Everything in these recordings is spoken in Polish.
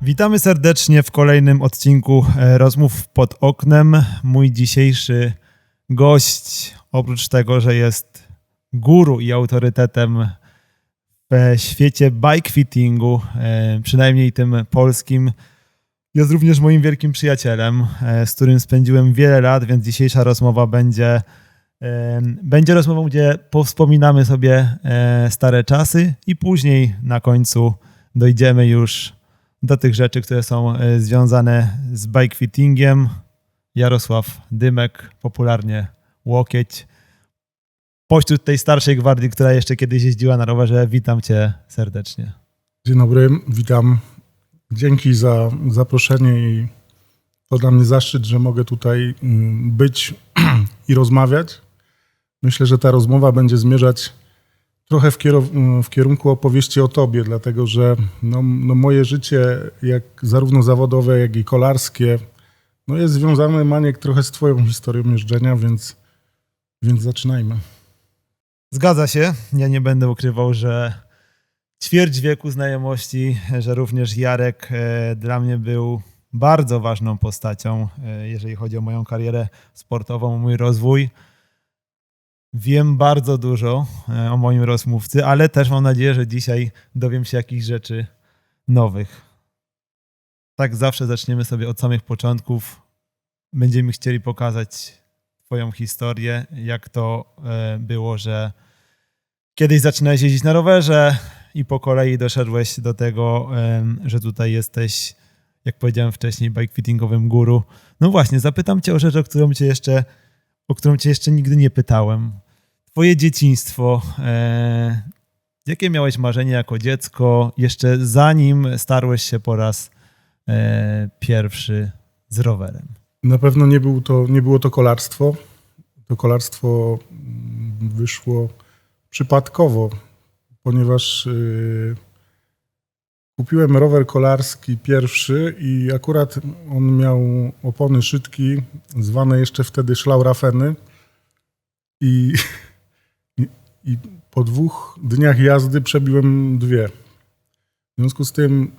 Witamy serdecznie w kolejnym odcinku Rozmów pod oknem. Mój dzisiejszy gość, oprócz tego, że jest guru i autorytetem w świecie bike fittingu, przynajmniej tym polskim, jest również moim wielkim przyjacielem, z którym spędziłem wiele lat, więc dzisiejsza rozmowa będzie rozmową, gdzie powspominamy sobie stare czasy i później na końcu dojdziemy już do tych rzeczy, które są związane z bike fittingiem. Jarosław Dymek, popularnie Łokieć. Pośród tej starszej gwardii, która jeszcze kiedyś jeździła na rowerze, witam Cię serdecznie. Dzień dobry, witam. Dzięki za zaproszenie i to dla mnie zaszczyt, że mogę tutaj być i rozmawiać. Myślę, że ta rozmowa będzie zmierzać trochę w kierunku opowieści o Tobie, dlatego że moje życie, jak zarówno zawodowe, jak i kolarskie, jest związane, Maniek, trochę z Twoją historią jeżdżenia, więc zaczynajmy. Zgadza się. Ja nie będę ukrywał, że ćwierć wieku znajomości, że również Jarek dla mnie był bardzo ważną postacią, jeżeli chodzi o moją karierę sportową, mój rozwój. Wiem bardzo dużo o moim rozmówcy, ale też mam nadzieję, że dzisiaj dowiem się jakichś rzeczy nowych. Tak zawsze zaczniemy sobie od samych początków. Będziemy chcieli pokazać Twoją historię, jak to było, że kiedyś zaczynałeś jeździć na rowerze i po kolei doszedłeś do tego, że tutaj jesteś, jak powiedziałem wcześniej, bike fittingowym guru. No właśnie, zapytam Cię o rzecz, o którą Cię jeszcze nigdy nie pytałem. Twoje dzieciństwo, jakie miałeś marzenie jako dziecko, jeszcze zanim starłeś się po raz pierwszy z rowerem? Na pewno nie było to kolarstwo. To kolarstwo wyszło przypadkowo, ponieważ kupiłem rower kolarski pierwszy i akurat on miał opony szydki, zwane jeszcze wtedy szlaurafeny i po 2 dniach jazdy przebiłem 2. W związku z tym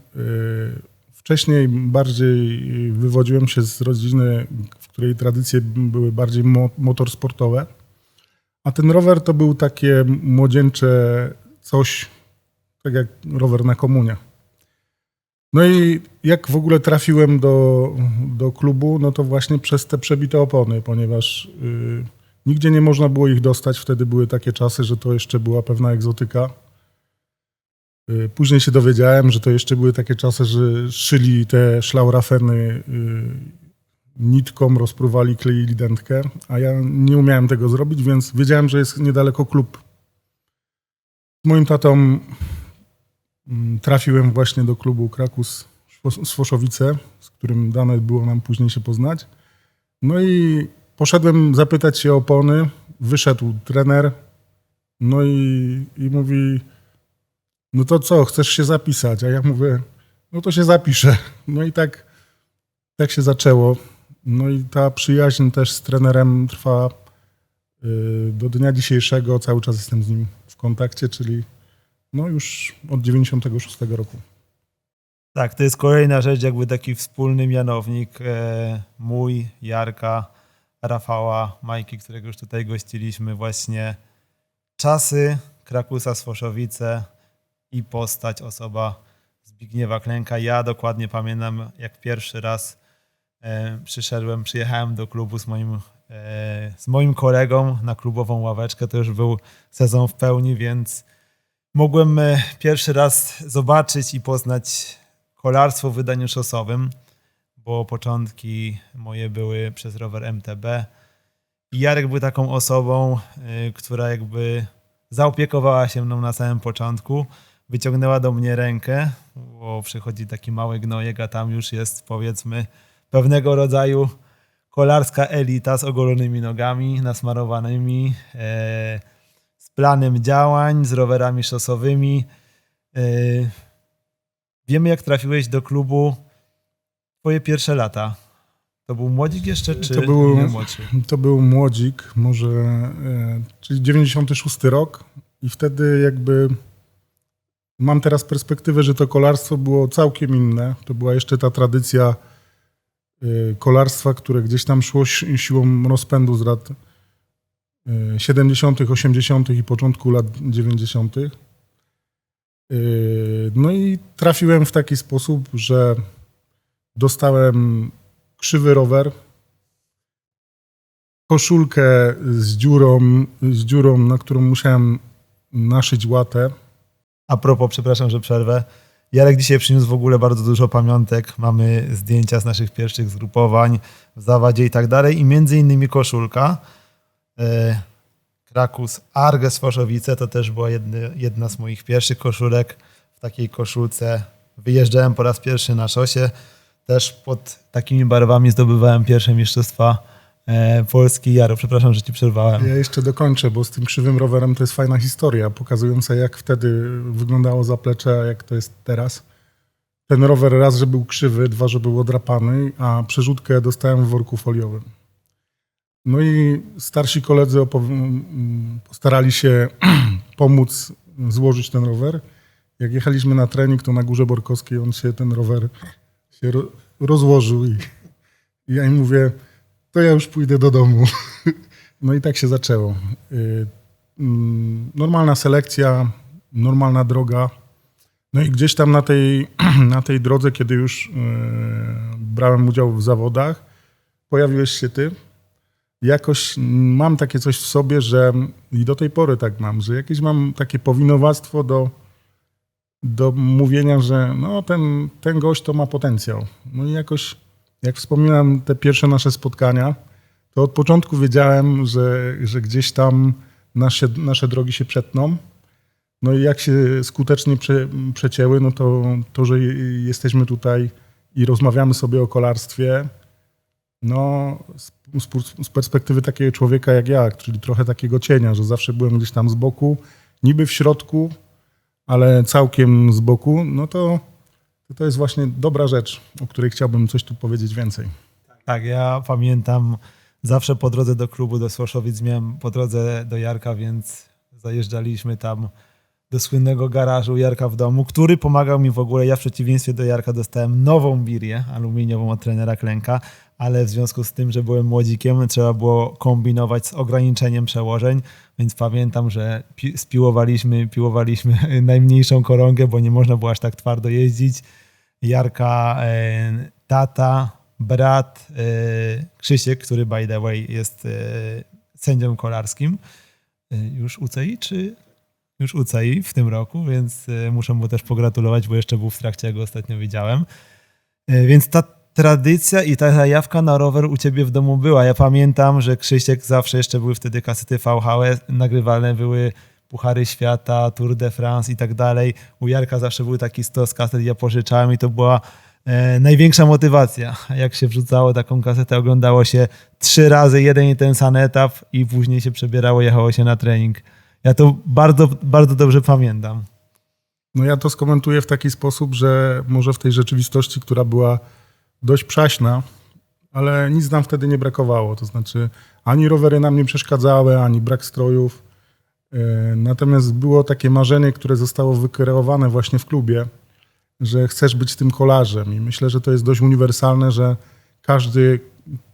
wcześniej bardziej wywodziłem się z rodziny, w której tradycje były bardziej motorsportowe, a ten rower to był takie młodzieńcze coś, tak jak rower na komunie. No i jak w ogóle trafiłem do klubu, no to właśnie przez te przebite opony, ponieważ nigdzie nie można było ich dostać. Wtedy były takie czasy, że to jeszcze była pewna egzotyka. Później się dowiedziałem, że to jeszcze były takie czasy, że szyli te szlaurafeny nitką, rozpruwali, kleili dętkę, a ja nie umiałem tego zrobić, więc wiedziałem, że jest niedaleko klub. Z moim tatą trafiłem właśnie do klubu Krakus Swoszowice, z którym dane było nam później się poznać. No i poszedłem zapytać się o opony, wyszedł trener, no i mówi: no to co, chcesz się zapisać? A ja mówię: no to się zapiszę. No i tak się zaczęło. No i ta przyjaźń też z trenerem trwa do dnia dzisiejszego. Cały czas jestem z nim w kontakcie, czyli już od 96 roku. Tak, to jest kolejna rzecz, jakby taki wspólny mianownik mój, Jarka, Rafała, Majki, którego już tutaj gościliśmy, właśnie czasy Krakusa Swoszowice i postać, osoba Zbigniewa Klęka. Ja dokładnie pamiętam, jak pierwszy raz przyjechałem do klubu z moim kolegą na klubową ławeczkę. To już był sezon w pełni, więc mogłem pierwszy raz zobaczyć i poznać kolarstwo w wydaniu szosowym, bo początki moje były przez rower MTB. I Jarek był taką osobą, która jakby zaopiekowała się mną na samym początku. Wyciągnęła do mnie rękę, bo przychodzi taki mały gnojek, a tam już jest, powiedzmy, pewnego rodzaju kolarska elita z ogolonymi nogami, nasmarowanymi, z planem działań, z rowerami szosowymi. Wiemy, jak trafiłeś do klubu, twoje pierwsze lata. To był młodzik jeszcze, czy To był- nie młodszy? To był młodzik, może, czyli 96 rok i wtedy jakby mam teraz perspektywę, że to kolarstwo było całkiem inne. To była jeszcze ta tradycja kolarstwa, które gdzieś tam szło siłą rozpędu z lat 70., 80. i początku lat 90. No i trafiłem w taki sposób, że dostałem krzywy rower, koszulkę z dziurą, na którą musiałem naszyć łatę. A propos, przepraszam, że przerwę. Jarek dzisiaj przyniósł w ogóle bardzo dużo pamiątek. Mamy zdjęcia z naszych pierwszych zgrupowań w zawadzie i tak dalej. I między innymi koszulka. Krakus Arges Foszowice to też była jedna z moich pierwszych koszulek. W takiej koszulce wyjeżdżałem po raz pierwszy na szosie. Też pod takimi barwami zdobywałem pierwsze mistrzostwa Polski. Jaro, przepraszam, że ci przerwałem. Ja jeszcze dokończę, bo z tym krzywym rowerem to jest fajna historia, pokazująca jak wtedy wyglądało zaplecze, a jak to jest teraz. Ten rower raz, że był krzywy, dwa, że był odrapany, a przerzutkę dostałem w worku foliowym. No i starsi koledzy postarali się pomóc złożyć ten rower. Jak jechaliśmy na trening, to na Górze Borkowskiej ten rower się rozłożył i ja im mówię, to ja już pójdę do domu. No i tak się zaczęło. Normalna selekcja, normalna droga. No i gdzieś tam na tej drodze, kiedy już brałem udział w zawodach, pojawiłeś się ty. Jakoś mam takie coś w sobie, że i do tej pory tak mam, że jakieś mam takie powinowactwo do mówienia, że no ten gość to ma potencjał. No i jakoś, jak wspominam te pierwsze nasze spotkania, to od początku wiedziałem, że gdzieś tam nasze drogi się przetną. No i jak się skutecznie przecięły, no to, że jesteśmy tutaj i rozmawiamy sobie o kolarstwie, no z perspektywy takiego człowieka jak ja, czyli trochę takiego cienia, że zawsze byłem gdzieś tam z boku, niby w środku, ale całkiem z boku, no to jest właśnie dobra rzecz, o której chciałbym coś tu powiedzieć więcej. Tak, ja pamiętam zawsze po drodze do klubu, do Słoszowic miałem po drodze do Jarka, więc zajeżdżaliśmy tam do słynnego garażu Jarka w domu, który pomagał mi w ogóle. Ja w przeciwieństwie do Jarka dostałem nową birię aluminiową od trenera Klenka, ale w związku z tym, że byłem młodzikiem, trzeba było kombinować z ograniczeniem przełożeń, więc pamiętam, że piłowaliśmy najmniejszą korągę, bo nie można było aż tak twardo jeździć. Jarka, tata, brat, Krzysiek, który by the way jest sędzią kolarskim. Już UCI, czy... Już UCI w tym roku, więc muszę mu też pogratulować, bo jeszcze był w trakcie, jak go ostatnio widziałem. Więc ta tradycja i ta zajawka na rower u ciebie w domu była. Ja pamiętam, że Krzysiek zawsze jeszcze były wtedy kasety VHS, nagrywane były Puchary Świata, Tour de France i tak dalej. U Jarka zawsze był taki stos kaset, ja pożyczałem i to była największa motywacja. Jak się wrzucało taką kasetę, oglądało się 3 razy jeden i ten sam etap i później się przebierało, jechało się na trening. Ja to bardzo, bardzo dobrze pamiętam. No ja to skomentuję w taki sposób, że może w tej rzeczywistości, która była dość przaśna, ale nic nam wtedy nie brakowało. To znaczy ani rowery nam nie przeszkadzały, ani brak strojów. Natomiast było takie marzenie, które zostało wykreowane właśnie w klubie, że chcesz być tym kolarzem. I myślę, że to jest dość uniwersalne, że każdy,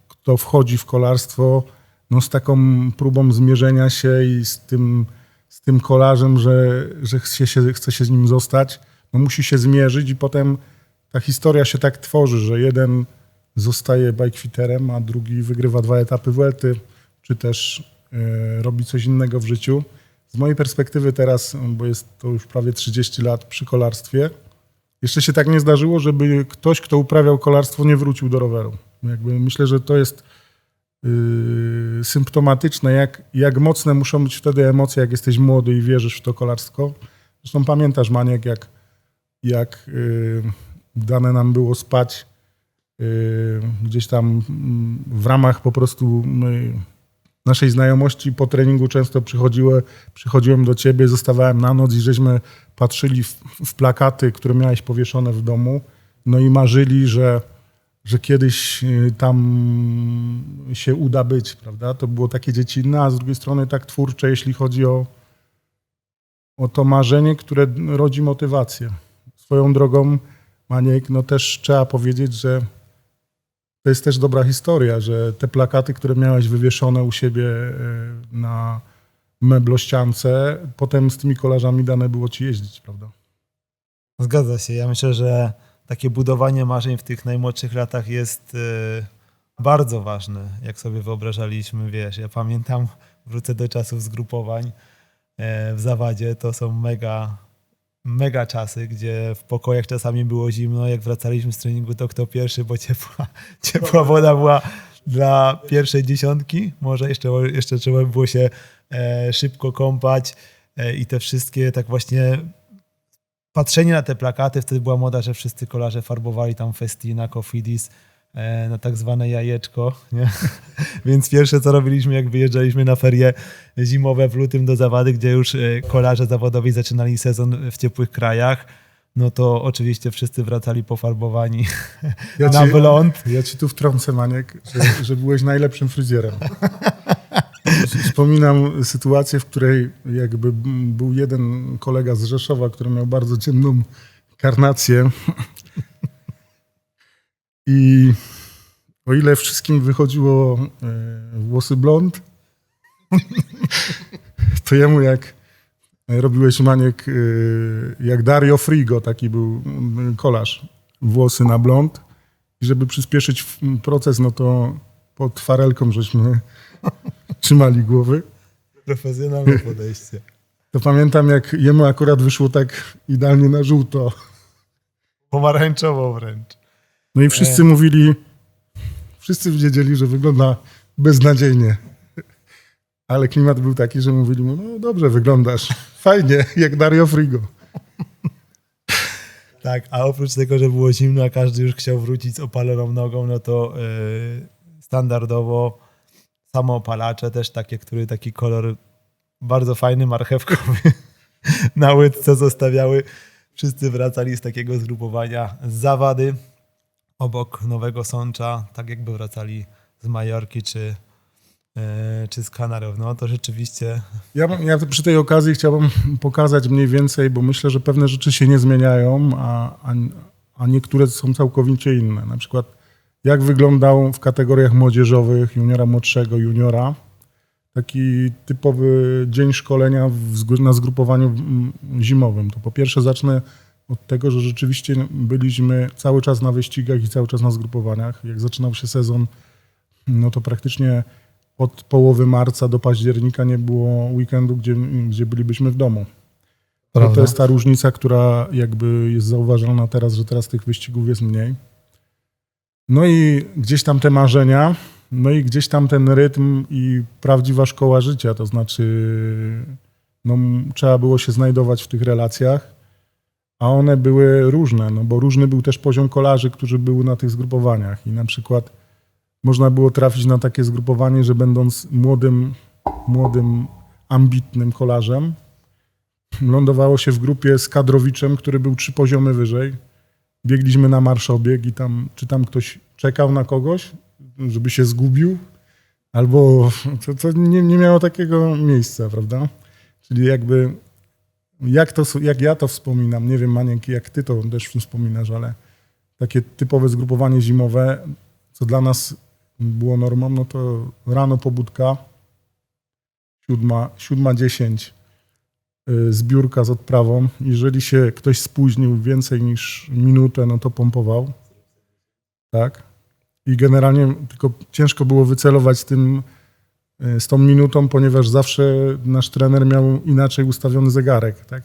kto wchodzi w kolarstwo, no z taką próbą zmierzenia się i z tym kolarzem, że chce się z nim zostać, no musi się zmierzyć i potem ta historia się tak tworzy, że jeden zostaje bikefiтерem, a drugi wygrywa 2 etapy Vuelty, czy też robi coś innego w życiu. Z mojej perspektywy teraz, bo jest to już prawie 30 lat przy kolarstwie, jeszcze się tak nie zdarzyło, żeby ktoś, kto uprawiał kolarstwo, nie wrócił do roweru. Jakby myślę, że to jest symptomatyczne, jak mocne muszą być wtedy emocje, jak jesteś młody i wierzysz w to kolarstwo. Zresztą pamiętasz, Maniek, jak dane nam było spać gdzieś tam w ramach po prostu naszej znajomości po treningu często przychodziłem do ciebie, zostawałem na noc i żeśmy patrzyli w plakaty, które miałeś powieszone w domu, no i marzyli, że kiedyś tam się uda być, prawda? To było takie dziecinne, a z drugiej strony tak twórcze, jeśli chodzi o to marzenie, które rodzi motywację. Swoją drogą, Maniek, no też trzeba powiedzieć, że to jest też dobra historia, że te plakaty, które miałeś wywieszone u siebie na meblościance, potem z tymi kolarzami dane było ci jeździć, prawda? Zgadza się. Ja myślę, że takie budowanie marzeń w tych najmłodszych latach jest bardzo ważne, jak sobie wyobrażaliśmy, wiesz, ja pamiętam, wrócę do czasów zgrupowań w Zawadzie, to są mega czasy, gdzie w pokojach czasami było zimno, jak wracaliśmy z treningu, to kto pierwszy, bo ciepła woda była dla pierwszej dziesiątki, może jeszcze trzeba było się szybko kąpać i te wszystkie tak właśnie patrzenie na te plakaty, wtedy była moda, że wszyscy kolarze farbowali tam Festina, Cofidis na tak zwane jajeczko, nie? Więc pierwsze co robiliśmy, jak wyjeżdżaliśmy na ferie zimowe w lutym do Zawady, gdzie już kolarze zawodowi zaczynali sezon w ciepłych krajach, no to oczywiście wszyscy wracali pofarbowani na blond. Ja ci tu wtrącę, Maniek, że byłeś najlepszym fryzjerem. Wspominam sytuację, w której jakby był jeden kolega z Rzeszowa, który miał bardzo ciemną karnację i o ile wszystkim wychodziło włosy blond, to jemu jak robiłeś, Maniek, jak Dario Frigo, taki był kolarz, włosy na blond i żeby przyspieszyć proces, no to pod farelką żeśmy trzymali głowy. Profesjonalne podejście. To pamiętam, jak jemu akurat wyszło tak idealnie na żółto. Pomarańczowo wręcz. No i wszyscy mówili, wszyscy wiedzieli, że wygląda beznadziejnie. Ale klimat był taki, że mówili mu, no dobrze wyglądasz, fajnie, jak Dario Frigo. Tak, a oprócz tego, że było zimno, a każdy już chciał wrócić z opaloną nogą, no to standardowo samoopalacze też takie, który taki kolor bardzo fajny, marchewkowy na łydce zostawiały. Wszyscy wracali z takiego zgrupowania z Zawady obok Nowego Sącza, tak jakby wracali z Majorki czy z Kanarów. No to rzeczywiście... Ja przy tej okazji chciałbym pokazać mniej więcej, bo myślę, że pewne rzeczy się nie zmieniają, a niektóre są całkowicie inne. Na przykład jak wyglądał w kategoriach młodzieżowych, juniora młodszego, juniora, taki typowy dzień szkolenia na zgrupowaniu zimowym. To po pierwsze zacznę od tego, że rzeczywiście byliśmy cały czas na wyścigach i cały czas na zgrupowaniach. Jak zaczynał się sezon, no to praktycznie od połowy marca do października nie było weekendu, gdzie bylibyśmy w domu. To jest ta różnica, która jakby jest zauważalna teraz, że teraz tych wyścigów jest mniej. No i gdzieś tam te marzenia, no i gdzieś tam ten rytm i prawdziwa szkoła życia, to znaczy no, trzeba było się znajdować w tych relacjach, a one były różne, no bo różny był też poziom kolarzy, którzy były na tych zgrupowaniach i na przykład można było trafić na takie zgrupowanie, że będąc młodym, ambitnym kolarzem, lądowało się w grupie z kadrowiczem, który był 3 poziomy wyżej. Biegliśmy na marszobieg i czy tam ktoś czekał na kogoś, żeby się zgubił, albo to nie miało takiego miejsca, prawda? Czyli jakby, jak ja to wspominam, nie wiem, Maniek, jak ty to też wspominasz, ale takie typowe zgrupowanie zimowe, co dla nas było normą, no to rano pobudka, 7:10, zbiórka z odprawą. Jeżeli się ktoś spóźnił więcej niż minutę, no to pompował. Tak. I generalnie tylko ciężko było wycelować z tą minutą, ponieważ zawsze nasz trener miał inaczej ustawiony zegarek. Tak.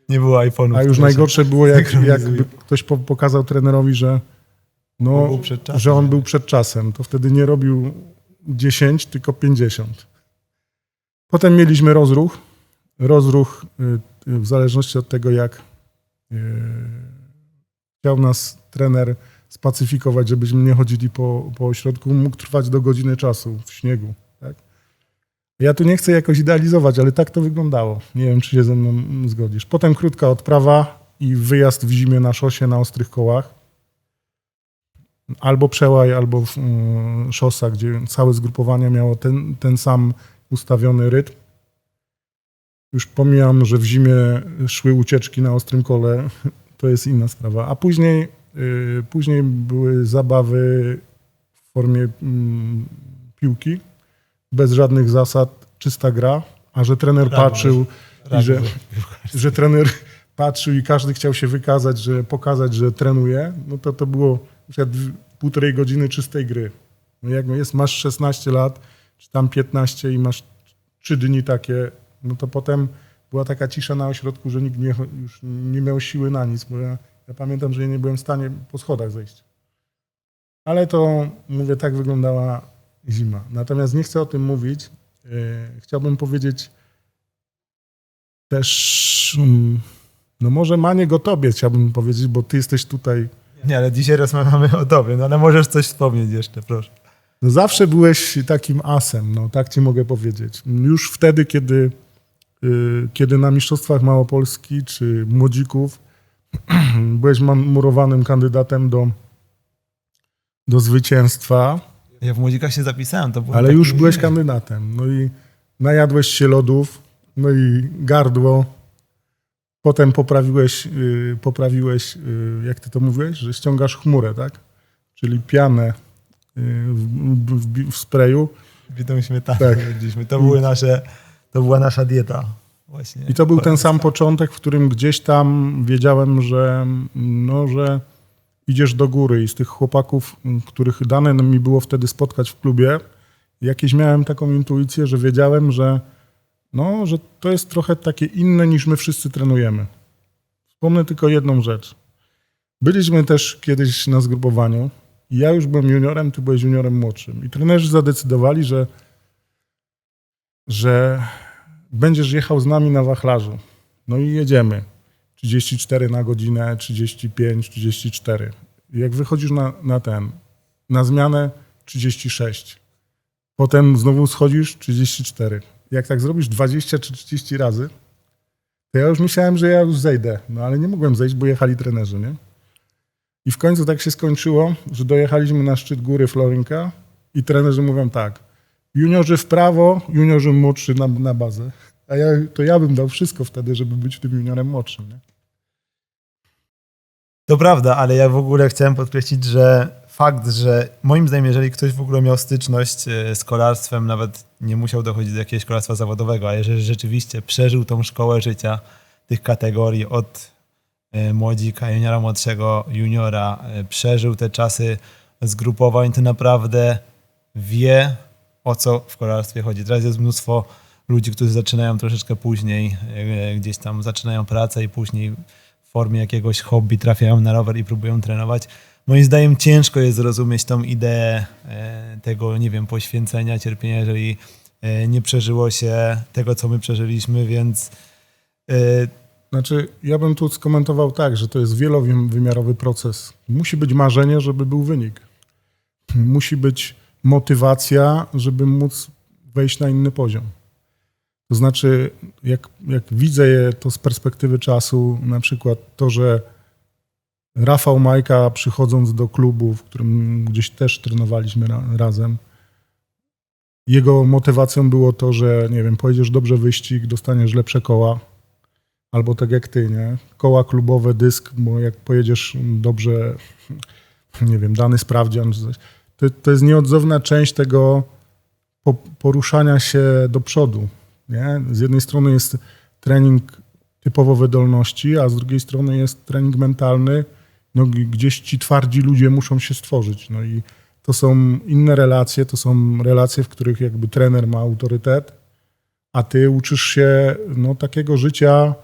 Nie było iPhone'ów. A już najgorsze było, jakby ktoś pokazał trenerowi, że on był przed czasem. To wtedy nie robił 10, tylko 50. Potem mieliśmy rozruch. Rozruch w zależności od tego, jak chciał nas trener spacyfikować, żebyśmy nie chodzili po ośrodku, mógł trwać do godziny czasu w śniegu. Tak? Ja tu nie chcę jakoś idealizować, ale tak to wyglądało. Nie wiem, czy się ze mną zgodzisz. Potem krótka odprawa i wyjazd w zimie na szosie na ostrych kołach. albo Przełaj, albo Szosa, gdzie całe zgrupowanie miało ten sam ustawiony rytm. Już pomijam, że w zimie szły ucieczki na ostrym kole, to jest inna sprawa. A później były zabawy w formie piłki, bez żadnych zasad, czysta gra, a że trener patrzył i że trener patrzył i każdy chciał się pokazać, że trenuje, no to było na przykład 1,5 godziny czystej gry. No jak masz 16 lat, czy tam 15 i masz 3 dni takie, no to potem była taka cisza na ośrodku, że nikt już nie miał siły na nic, bo ja pamiętam, że ja nie byłem w stanie po schodach zejść. Ale to, mówię, tak wyglądała zima. Natomiast nie chcę o tym mówić. Chciałbym powiedzieć też, no może Maniek o tobie chciałbym powiedzieć, bo ty jesteś tutaj. Nie, ale dzisiaj rozmawiamy o tobie, no ale możesz coś wspomnieć jeszcze, proszę. No zawsze byłeś takim asem, no tak ci mogę powiedzieć. Już wtedy, kiedy na Mistrzostwach Małopolski czy Młodzików byłeś murowanym kandydatem do zwycięstwa. Ja w Młodzikach się zapisałem. To ale już byłeś kandydatem. No i najadłeś się lodów, no i gardło. Potem poprawiłeś, jak ty to mówiłeś, że ściągasz chmurę, tak? Czyli pianę w sprayu. Bitą śmietaną. Tak. To była nasza dieta. Właśnie. I to był ten sam początek, w którym gdzieś tam wiedziałem, że idziesz do góry i z tych chłopaków, których dane mi było wtedy spotkać w klubie, jakieś miałem taką intuicję, że wiedziałem, że to jest trochę takie inne niż my wszyscy trenujemy. Wspomnę tylko jedną rzecz. Byliśmy też kiedyś na zgrupowaniu i ja już byłem juniorem, ty byłeś juniorem młodszym. I trenerzy zadecydowali, że będziesz jechał z nami na wachlarzu. No i jedziemy. 34 na godzinę, 35, 34. I jak wychodzisz na zmianę 36. Potem znowu schodzisz 34. Jak tak zrobisz 20 czy 30 razy, to ja już myślałem, że ja już zejdę. No ale nie mogłem zejść, bo jechali trenerzy, nie? I w końcu tak się skończyło, że dojechaliśmy na szczyt góry Florinka i trenerzy mówią tak, juniorzy w prawo, juniorzy młodszy na bazę. A ja bym dał wszystko wtedy, żeby być tym juniorem młodszym, nie? To prawda, ale ja w ogóle chciałem podkreślić, że fakt, że moim zdaniem, jeżeli ktoś w ogóle miał styczność z kolarstwem, nawet nie musiał dochodzić do jakiegoś kolarstwa zawodowego, a jeżeli rzeczywiście przeżył tą szkołę życia tych kategorii od młodzika, juniora młodszego, juniora, przeżył te czasy zgrupowań, to naprawdę wie, o co w kolarstwie chodzi. Teraz jest mnóstwo ludzi, którzy zaczynają troszeczkę później, gdzieś tam zaczynają pracę i później w formie jakiegoś hobby trafiają na rower i próbują trenować. Moim zdaniem ciężko jest zrozumieć tą ideę tego, nie wiem, poświęcenia, cierpienia, jeżeli nie przeżyło się tego, co my przeżyliśmy, więc... Znaczy, ja bym tu skomentował tak, że to jest wielowymiarowy proces. Musi być marzenie, żeby był wynik. Musi być motywacja, żeby móc wejść na inny poziom. To znaczy, jak widzę to z perspektywy czasu, na przykład to, że Rafał Majka, przychodząc do klubu, w którym gdzieś też trenowaliśmy razem, jego motywacją było to, że nie wiem, pojedziesz dobrze wyścig, dostaniesz lepsze koła, albo tak jak ty, nie? Koła klubowe, dysk, bo jak pojedziesz dobrze, nie wiem, dany sprawdzian, czy coś, to jest nieodzowna część tego poruszania się do przodu. Nie? Z jednej strony jest trening typowo wydolności, a z drugiej strony jest trening mentalny. No, gdzieś ci twardzi ludzie muszą się stworzyć. No i to są inne relacje, to są relacje, w których jakby trener ma autorytet, a ty uczysz się takiego życia,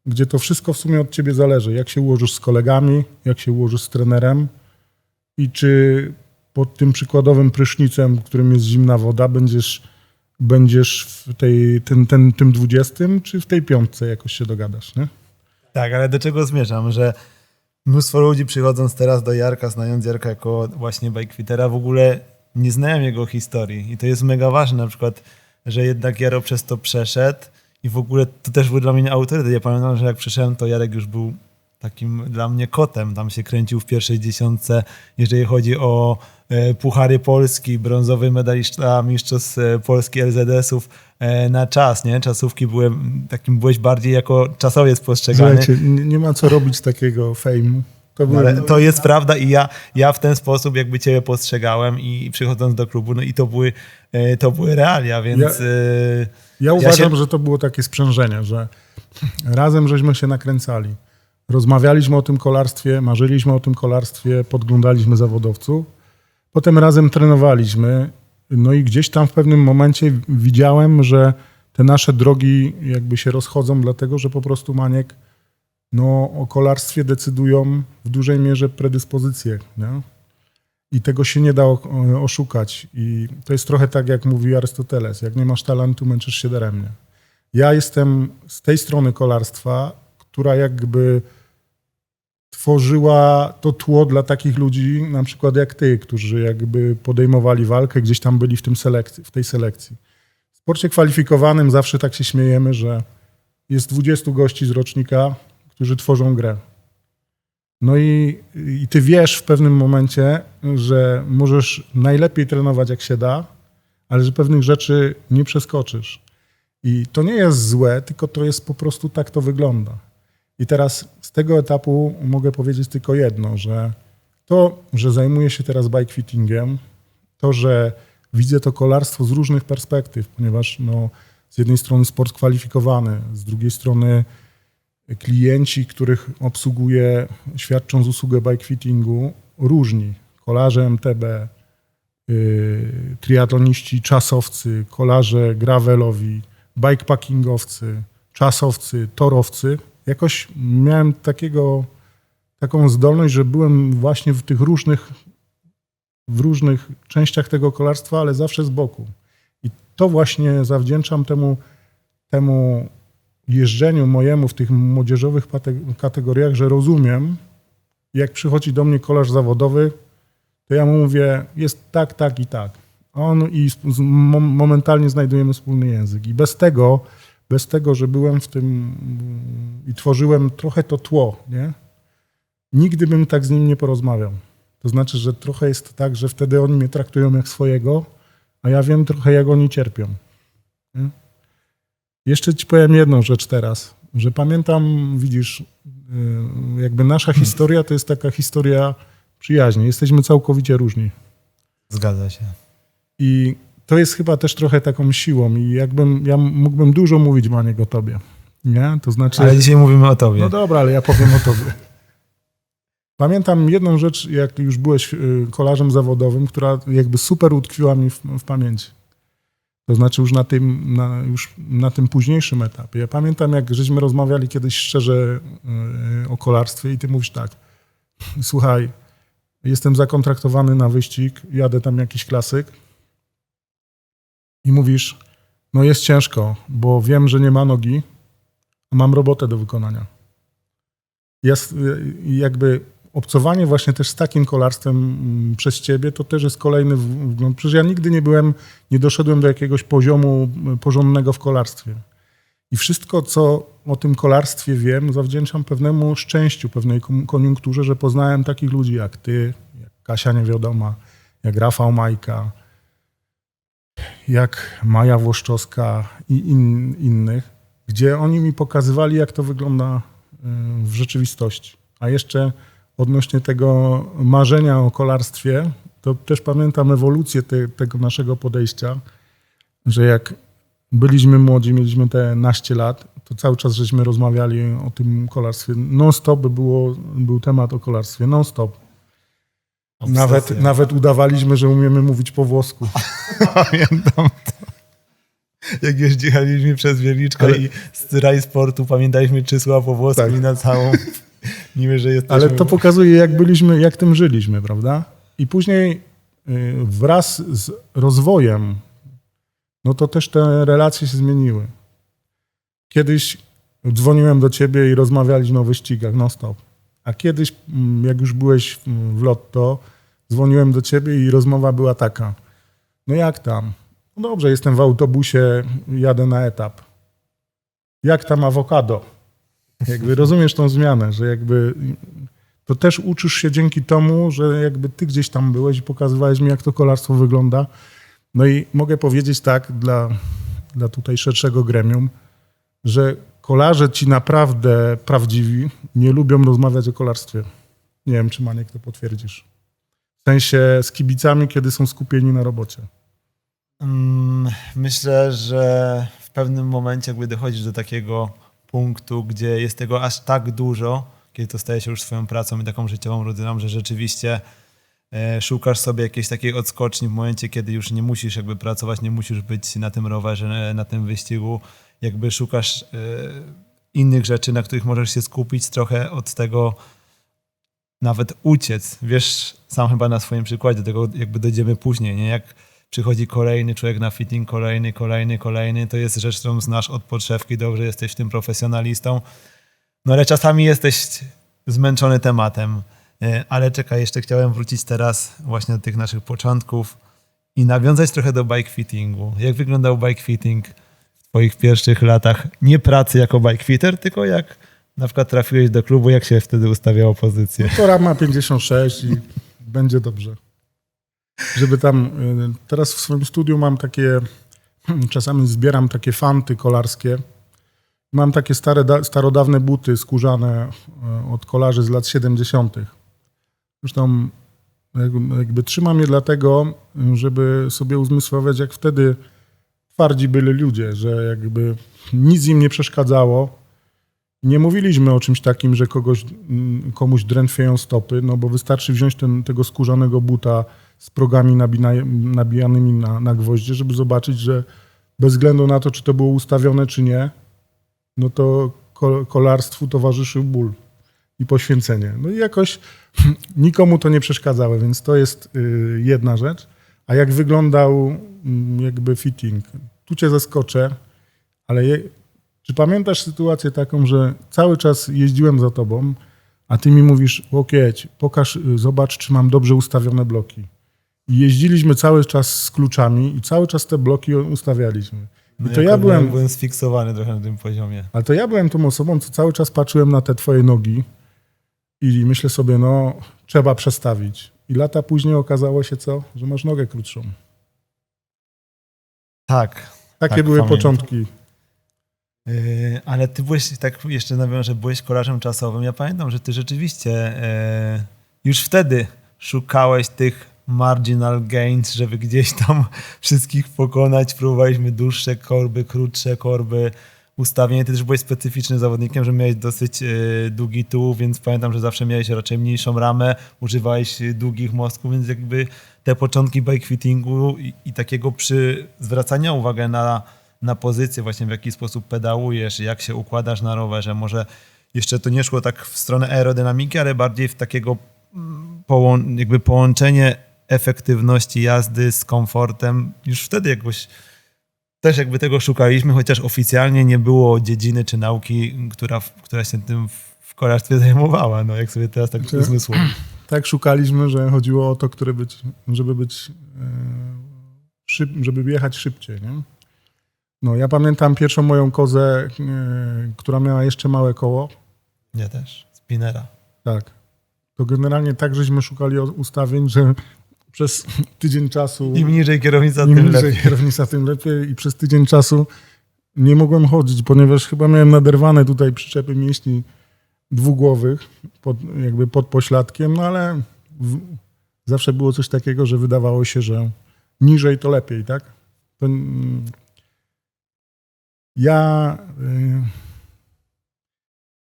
gdzie to wszystko w sumie od ciebie zależy. Jak się ułożysz z kolegami, jak się ułożysz z trenerem i czy pod tym przykładowym prysznicem, w którym jest zimna woda, będziesz w tym 20, czy w tej 5 jakoś się dogadasz, nie? Tak, ale do czego zmierzam, że mnóstwo ludzi przychodząc teraz do Jarka, znając Jarka jako właśnie bikefittera, w ogóle nie znają jego historii i to jest mega ważne, na przykład, że jednak Jaro przez to przeszedł i w ogóle to też był dla mnie autorytet. Ja pamiętam, że jak przyszedłem, to Jarek już był takim dla mnie kotem. Tam się kręcił w pierwszej dziesiątce, jeżeli chodzi o Puchary Polski, brązowy medalista mistrzostw Polski LZS-ów na czas, nie? Czasówki byłeś bardziej jako czasowiec postrzegany. Słuchajcie, nie ma co robić takiego fejmu. Ale to jest prawda i ja w ten sposób jakby ciebie postrzegałem i przychodząc do klubu, no i to były realia, więc... Ja uważam, że to było takie sprzężenie, że razem żeśmy się nakręcali. Rozmawialiśmy o tym kolarstwie, marzyliśmy o tym kolarstwie, podglądaliśmy zawodowców. Potem razem trenowaliśmy. No i gdzieś tam w pewnym momencie widziałem, że te nasze drogi jakby się rozchodzą, dlatego że po prostu, Maniek, no o kolarstwie decydują w dużej mierze predyspozycje, nie? I tego się nie da oszukać. I to jest trochę tak, jak mówi Arystoteles. Jak nie masz talentu, męczysz się daremnie. Ja jestem z tej strony kolarstwa, która jakby tworzyła to tło dla takich ludzi, na przykład jak ty, którzy jakby podejmowali walkę, gdzieś tam byli w tej selekcji. W sporcie kwalifikowanym zawsze tak się śmiejemy, że jest 20 gości z rocznika, którzy tworzą grę. No i ty wiesz w pewnym momencie, że możesz najlepiej trenować jak się da, ale że pewnych rzeczy nie przeskoczysz. I to nie jest złe, tylko to jest po prostu tak to wygląda. I teraz z tego etapu mogę powiedzieć tylko jedno, że to, że zajmuję się teraz bikefittingiem, to, że widzę to kolarstwo z różnych perspektyw, ponieważ no, z jednej strony sport kwalifikowany, z drugiej strony klienci, których obsługuję, świadcząc usługę bikefittingu, różni. Kolarze MTB, triatloniści, czasowcy, kolarze gravelowi, bikepackingowcy, czasowcy, torowcy. Jakoś miałem taką zdolność, że byłem właśnie w tych różnych częściach tego kolarstwa, ale zawsze z boku. I to właśnie zawdzięczam temu jeżdżeniu mojemu w tych młodzieżowych kategoriach, że rozumiem, jak przychodzi do mnie kolarz zawodowy, to ja mu mówię, jest tak, tak i tak. Momentalnie znajdujemy wspólny język. I bez tego, że byłem w tym i tworzyłem trochę to tło, nie? Nigdy bym tak z nim nie porozmawiał. To znaczy, że trochę jest tak, że wtedy oni mnie traktują jak swojego, a ja wiem trochę, jak oni cierpią. Nie? Jeszcze ci powiem jedną rzecz teraz, że pamiętam, widzisz, jakby nasza historia to jest taka historia przyjaźni. Jesteśmy całkowicie różni. Zgadza się. I to jest chyba też trochę taką siłą i ja mógłbym dużo mówić, Maniek, o tobie. Nie? To znaczy... Ale dzisiaj mówimy o tobie. No dobra, ale ja powiem o tobie. Pamiętam jedną rzecz, jak już byłeś kolarzem zawodowym, która jakby super utkwiła mi w pamięci. To znaczy już na tym późniejszym etapie. Ja pamiętam, jak żeśmy rozmawiali kiedyś szczerze o kolarstwie i ty mówisz tak, słuchaj, jestem zakontraktowany na wyścig, jadę tam jakiś klasyk i mówisz, no jest ciężko, bo wiem, że nie ma nogi, a mam robotę do wykonania. Jakby obcowanie właśnie też z takim kolarstwem przez ciebie, to też jest kolejny wgląd. Przecież ja nigdy nie doszedłem do jakiegoś poziomu porządnego w kolarstwie. I wszystko, co o tym kolarstwie wiem, zawdzięczam pewnemu szczęściu, pewnej koniunkturze, że poznałem takich ludzi jak ty, jak Kasia Niewiadoma, jak Rafał Majka, jak Maja Włoszczowska i innych, gdzie oni mi pokazywali, jak to wygląda w rzeczywistości. A jeszcze odnośnie tego marzenia o kolarstwie, to też pamiętam ewolucję tego naszego podejścia, że jak byliśmy młodzi, mieliśmy te naście lat, to cały czas żeśmy rozmawiali o tym kolarstwie. Non-stop był temat o kolarstwie, non-stop. Nawet udawaliśmy, że umiemy mówić po włosku. Pamiętam to. Jak jeździliśmy przez Wieliczkę i z raj sportu pamiętaliśmy czysła po włosku tak. I na całą... Niby, że jesteśmy... Ale to pokazuje, jak tym żyliśmy, prawda? I później wraz z rozwojem, no to też te relacje się zmieniły. Kiedyś dzwoniłem do ciebie i rozmawialiśmy o wyścigach non-stop. A kiedyś, jak już byłeś w Lotto, dzwoniłem do ciebie i rozmowa była taka. No jak tam? No dobrze, jestem w autobusie, jadę na etap. Jak tam awokado? Jakby rozumiesz tą zmianę, że jakby to też uczysz się dzięki temu, że jakby ty gdzieś tam byłeś i pokazywałeś mi, jak to kolarstwo wygląda. No i mogę powiedzieć tak dla tutaj szerszego gremium, że kolarze ci naprawdę prawdziwi nie lubią rozmawiać o kolarstwie. Nie wiem, czy Maniek to potwierdzisz. W sensie z kibicami, kiedy są skupieni na robocie. Myślę, że w pewnym momencie jakby dochodzisz do takiego punktu, gdzie jest tego aż tak dużo, kiedy to staje się już swoją pracą i taką życiową rutyną, że rzeczywiście szukasz sobie jakiejś takiej odskoczni w momencie, kiedy już nie musisz jakby pracować, nie musisz być na tym rowerze, na tym wyścigu, jakby szukasz innych rzeczy, na których możesz się skupić, trochę od tego nawet uciec. Wiesz, sam chyba na swoim przykładzie, do tego jakby dojdziemy później, nie? Jak przychodzi kolejny człowiek na fitting, kolejny, to jest rzecz, którą znasz od podszewki, dobrze jesteś w tym profesjonalistą, no ale czasami jesteś zmęczony tematem. Ale czekaj, jeszcze chciałem wrócić teraz właśnie do tych naszych początków i nawiązać trochę do bike fittingu. Jak wyglądał bike fitting w twoich pierwszych latach? Nie pracy jako bike fitter, tylko jak na przykład trafiłeś do klubu, jak się wtedy ustawiało pozycję? No to rama 56 i będzie dobrze. Żeby tam, teraz w swoim studiu mam takie, czasami zbieram takie fanty kolarskie. Mam takie starodawne buty skórzane od kolarzy z lat 70. Zresztą jakby trzymam je dlatego, żeby sobie uzmysławiać, jak wtedy twardzi byli ludzie, że jakby nic im nie przeszkadzało. Nie mówiliśmy o czymś takim, że komuś drętwieją stopy, no bo wystarczy wziąć tego skórzanego buta z progami nabijanymi na gwoździe, żeby zobaczyć, że bez względu na to, czy to było ustawione, czy nie, no to kolarstwu towarzyszył ból i poświęcenie. No i jakoś nikomu to nie przeszkadzało, więc to jest jedna rzecz. A jak wyglądał jakby fitting? Tu cię zaskoczę, ale czy pamiętasz sytuację taką, że cały czas jeździłem za tobą, a ty mi mówisz, łokieć, pokaż, zobacz, czy mam dobrze ustawione bloki. I jeździliśmy cały czas z kluczami i cały czas te bloki ustawialiśmy. No I to ja byłem sfiksowany trochę na tym poziomie. Ale to ja byłem tą osobą, co cały czas patrzyłem na te twoje nogi i myślę sobie, no trzeba przestawić. I lata później okazało się co? Że masz nogę krótszą. Tak. Takie były pamiętam. początki. Ale ty byłeś, tak jeszcze nawiążę, byłeś kolarzem czasowym. Ja pamiętam, że ty rzeczywiście już wtedy szukałeś tych marginal gains, żeby gdzieś tam wszystkich pokonać. Próbowaliśmy dłuższe korby, krótsze korby, ustawienie. Ty też byłeś specyficznym zawodnikiem, że miałeś dosyć długi tułów, więc pamiętam, że zawsze miałeś raczej mniejszą ramę, używałeś długich mostków, więc jakby te początki bike fittingu i takiego zwracania uwagi na pozycję, właśnie w jaki sposób pedałujesz, jak się układasz na rowerze. Może jeszcze to nie szło tak w stronę aerodynamiki, ale bardziej w takiego jakby połączenie efektywności jazdy z komfortem. Już wtedy jakoś też jakby tego szukaliśmy, chociaż oficjalnie nie było dziedziny czy nauki, która się tym w kolarstwie zajmowała. No jak sobie teraz tak uzmysłowię. Tak szukaliśmy, że chodziło o to, żeby jechać szybciej. Nie? No, ja pamiętam pierwszą moją kozę, która miała jeszcze małe koło. Ja też, Spinera. Tak. To generalnie tak, żeśmy szukali ustawień, że przez tydzień czasu... Im niżej kierownica, tym lepiej. Kierownica, tym lepiej. I przez tydzień czasu nie mogłem chodzić, ponieważ chyba miałem naderwane tutaj przyczepy mięśni dwugłowych, jakby pod pośladkiem, no ale zawsze było coś takiego, że wydawało się, że niżej to lepiej, tak? To, ja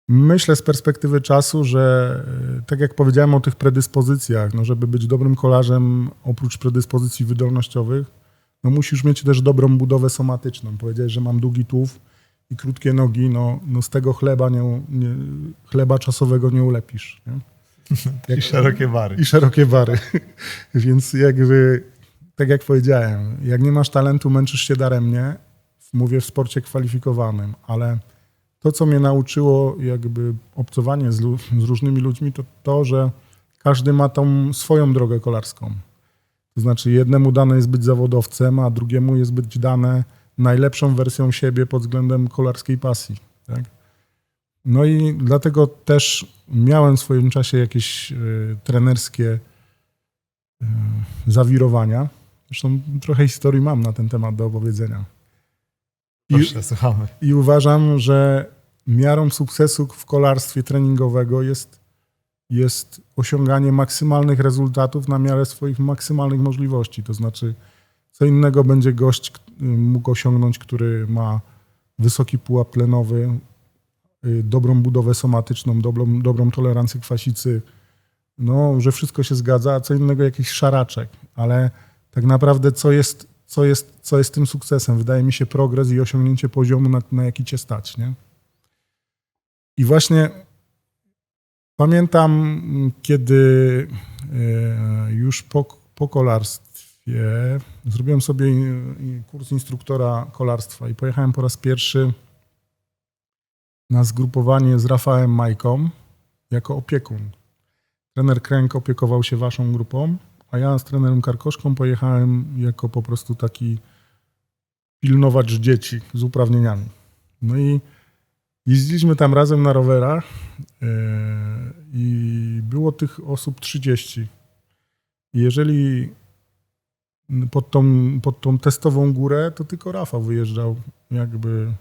myślę z perspektywy czasu, że tak jak powiedziałem o tych predyspozycjach, no żeby być dobrym kolarzem, oprócz predyspozycji wydolnościowych, no musisz mieć też dobrą budowę somatyczną. Powiedziałeś, że mam długi tułów i krótkie nogi, no z tego chleba czasowego nie ulepisz. Nie? I szerokie bary. I szerokie bary. Więc jakby, tak jak powiedziałem, jak nie masz talentu, męczysz się daremnie. Mówię w sporcie kwalifikowanym, ale to, co mnie nauczyło jakby obcowanie z różnymi ludźmi, to, że każdy ma tą swoją drogę kolarską. To znaczy jednemu dane jest być zawodowcem, a drugiemu jest być dane najlepszą wersją siebie pod względem kolarskiej pasji. Tak? No i dlatego też miałem w swoim czasie jakieś trenerskie zawirowania. Zresztą trochę historii mam na ten temat do opowiedzenia. Proszę, słuchamy. I uważam, że miarą sukcesu w kolarstwie treningowego jest osiąganie maksymalnych rezultatów na miarę swoich maksymalnych możliwości. To znaczy, co innego będzie gość mógł osiągnąć, który ma wysoki pułap tlenowy, dobrą budowę somatyczną, dobrą tolerancję kwasicy, no, że wszystko się zgadza, a co innego jakiś szaraczek. Ale tak naprawdę co jest tym sukcesem? Wydaje mi się progres i osiągnięcie poziomu, na jaki cię stać, nie? I właśnie pamiętam, kiedy już po kolarstwie zrobiłem sobie kurs instruktora kolarstwa i pojechałem po raz pierwszy na zgrupowanie z Rafałem Majką jako opiekun. Trener Kręg opiekował się waszą grupą, a ja z trenerem Karkoszką pojechałem jako po prostu taki pilnowacz dzieci z uprawnieniami. No i jeździliśmy tam razem na rowerach i było tych osób 30. I jeżeli pod tą testową górę, to tylko Rafał wyjeżdżał jakby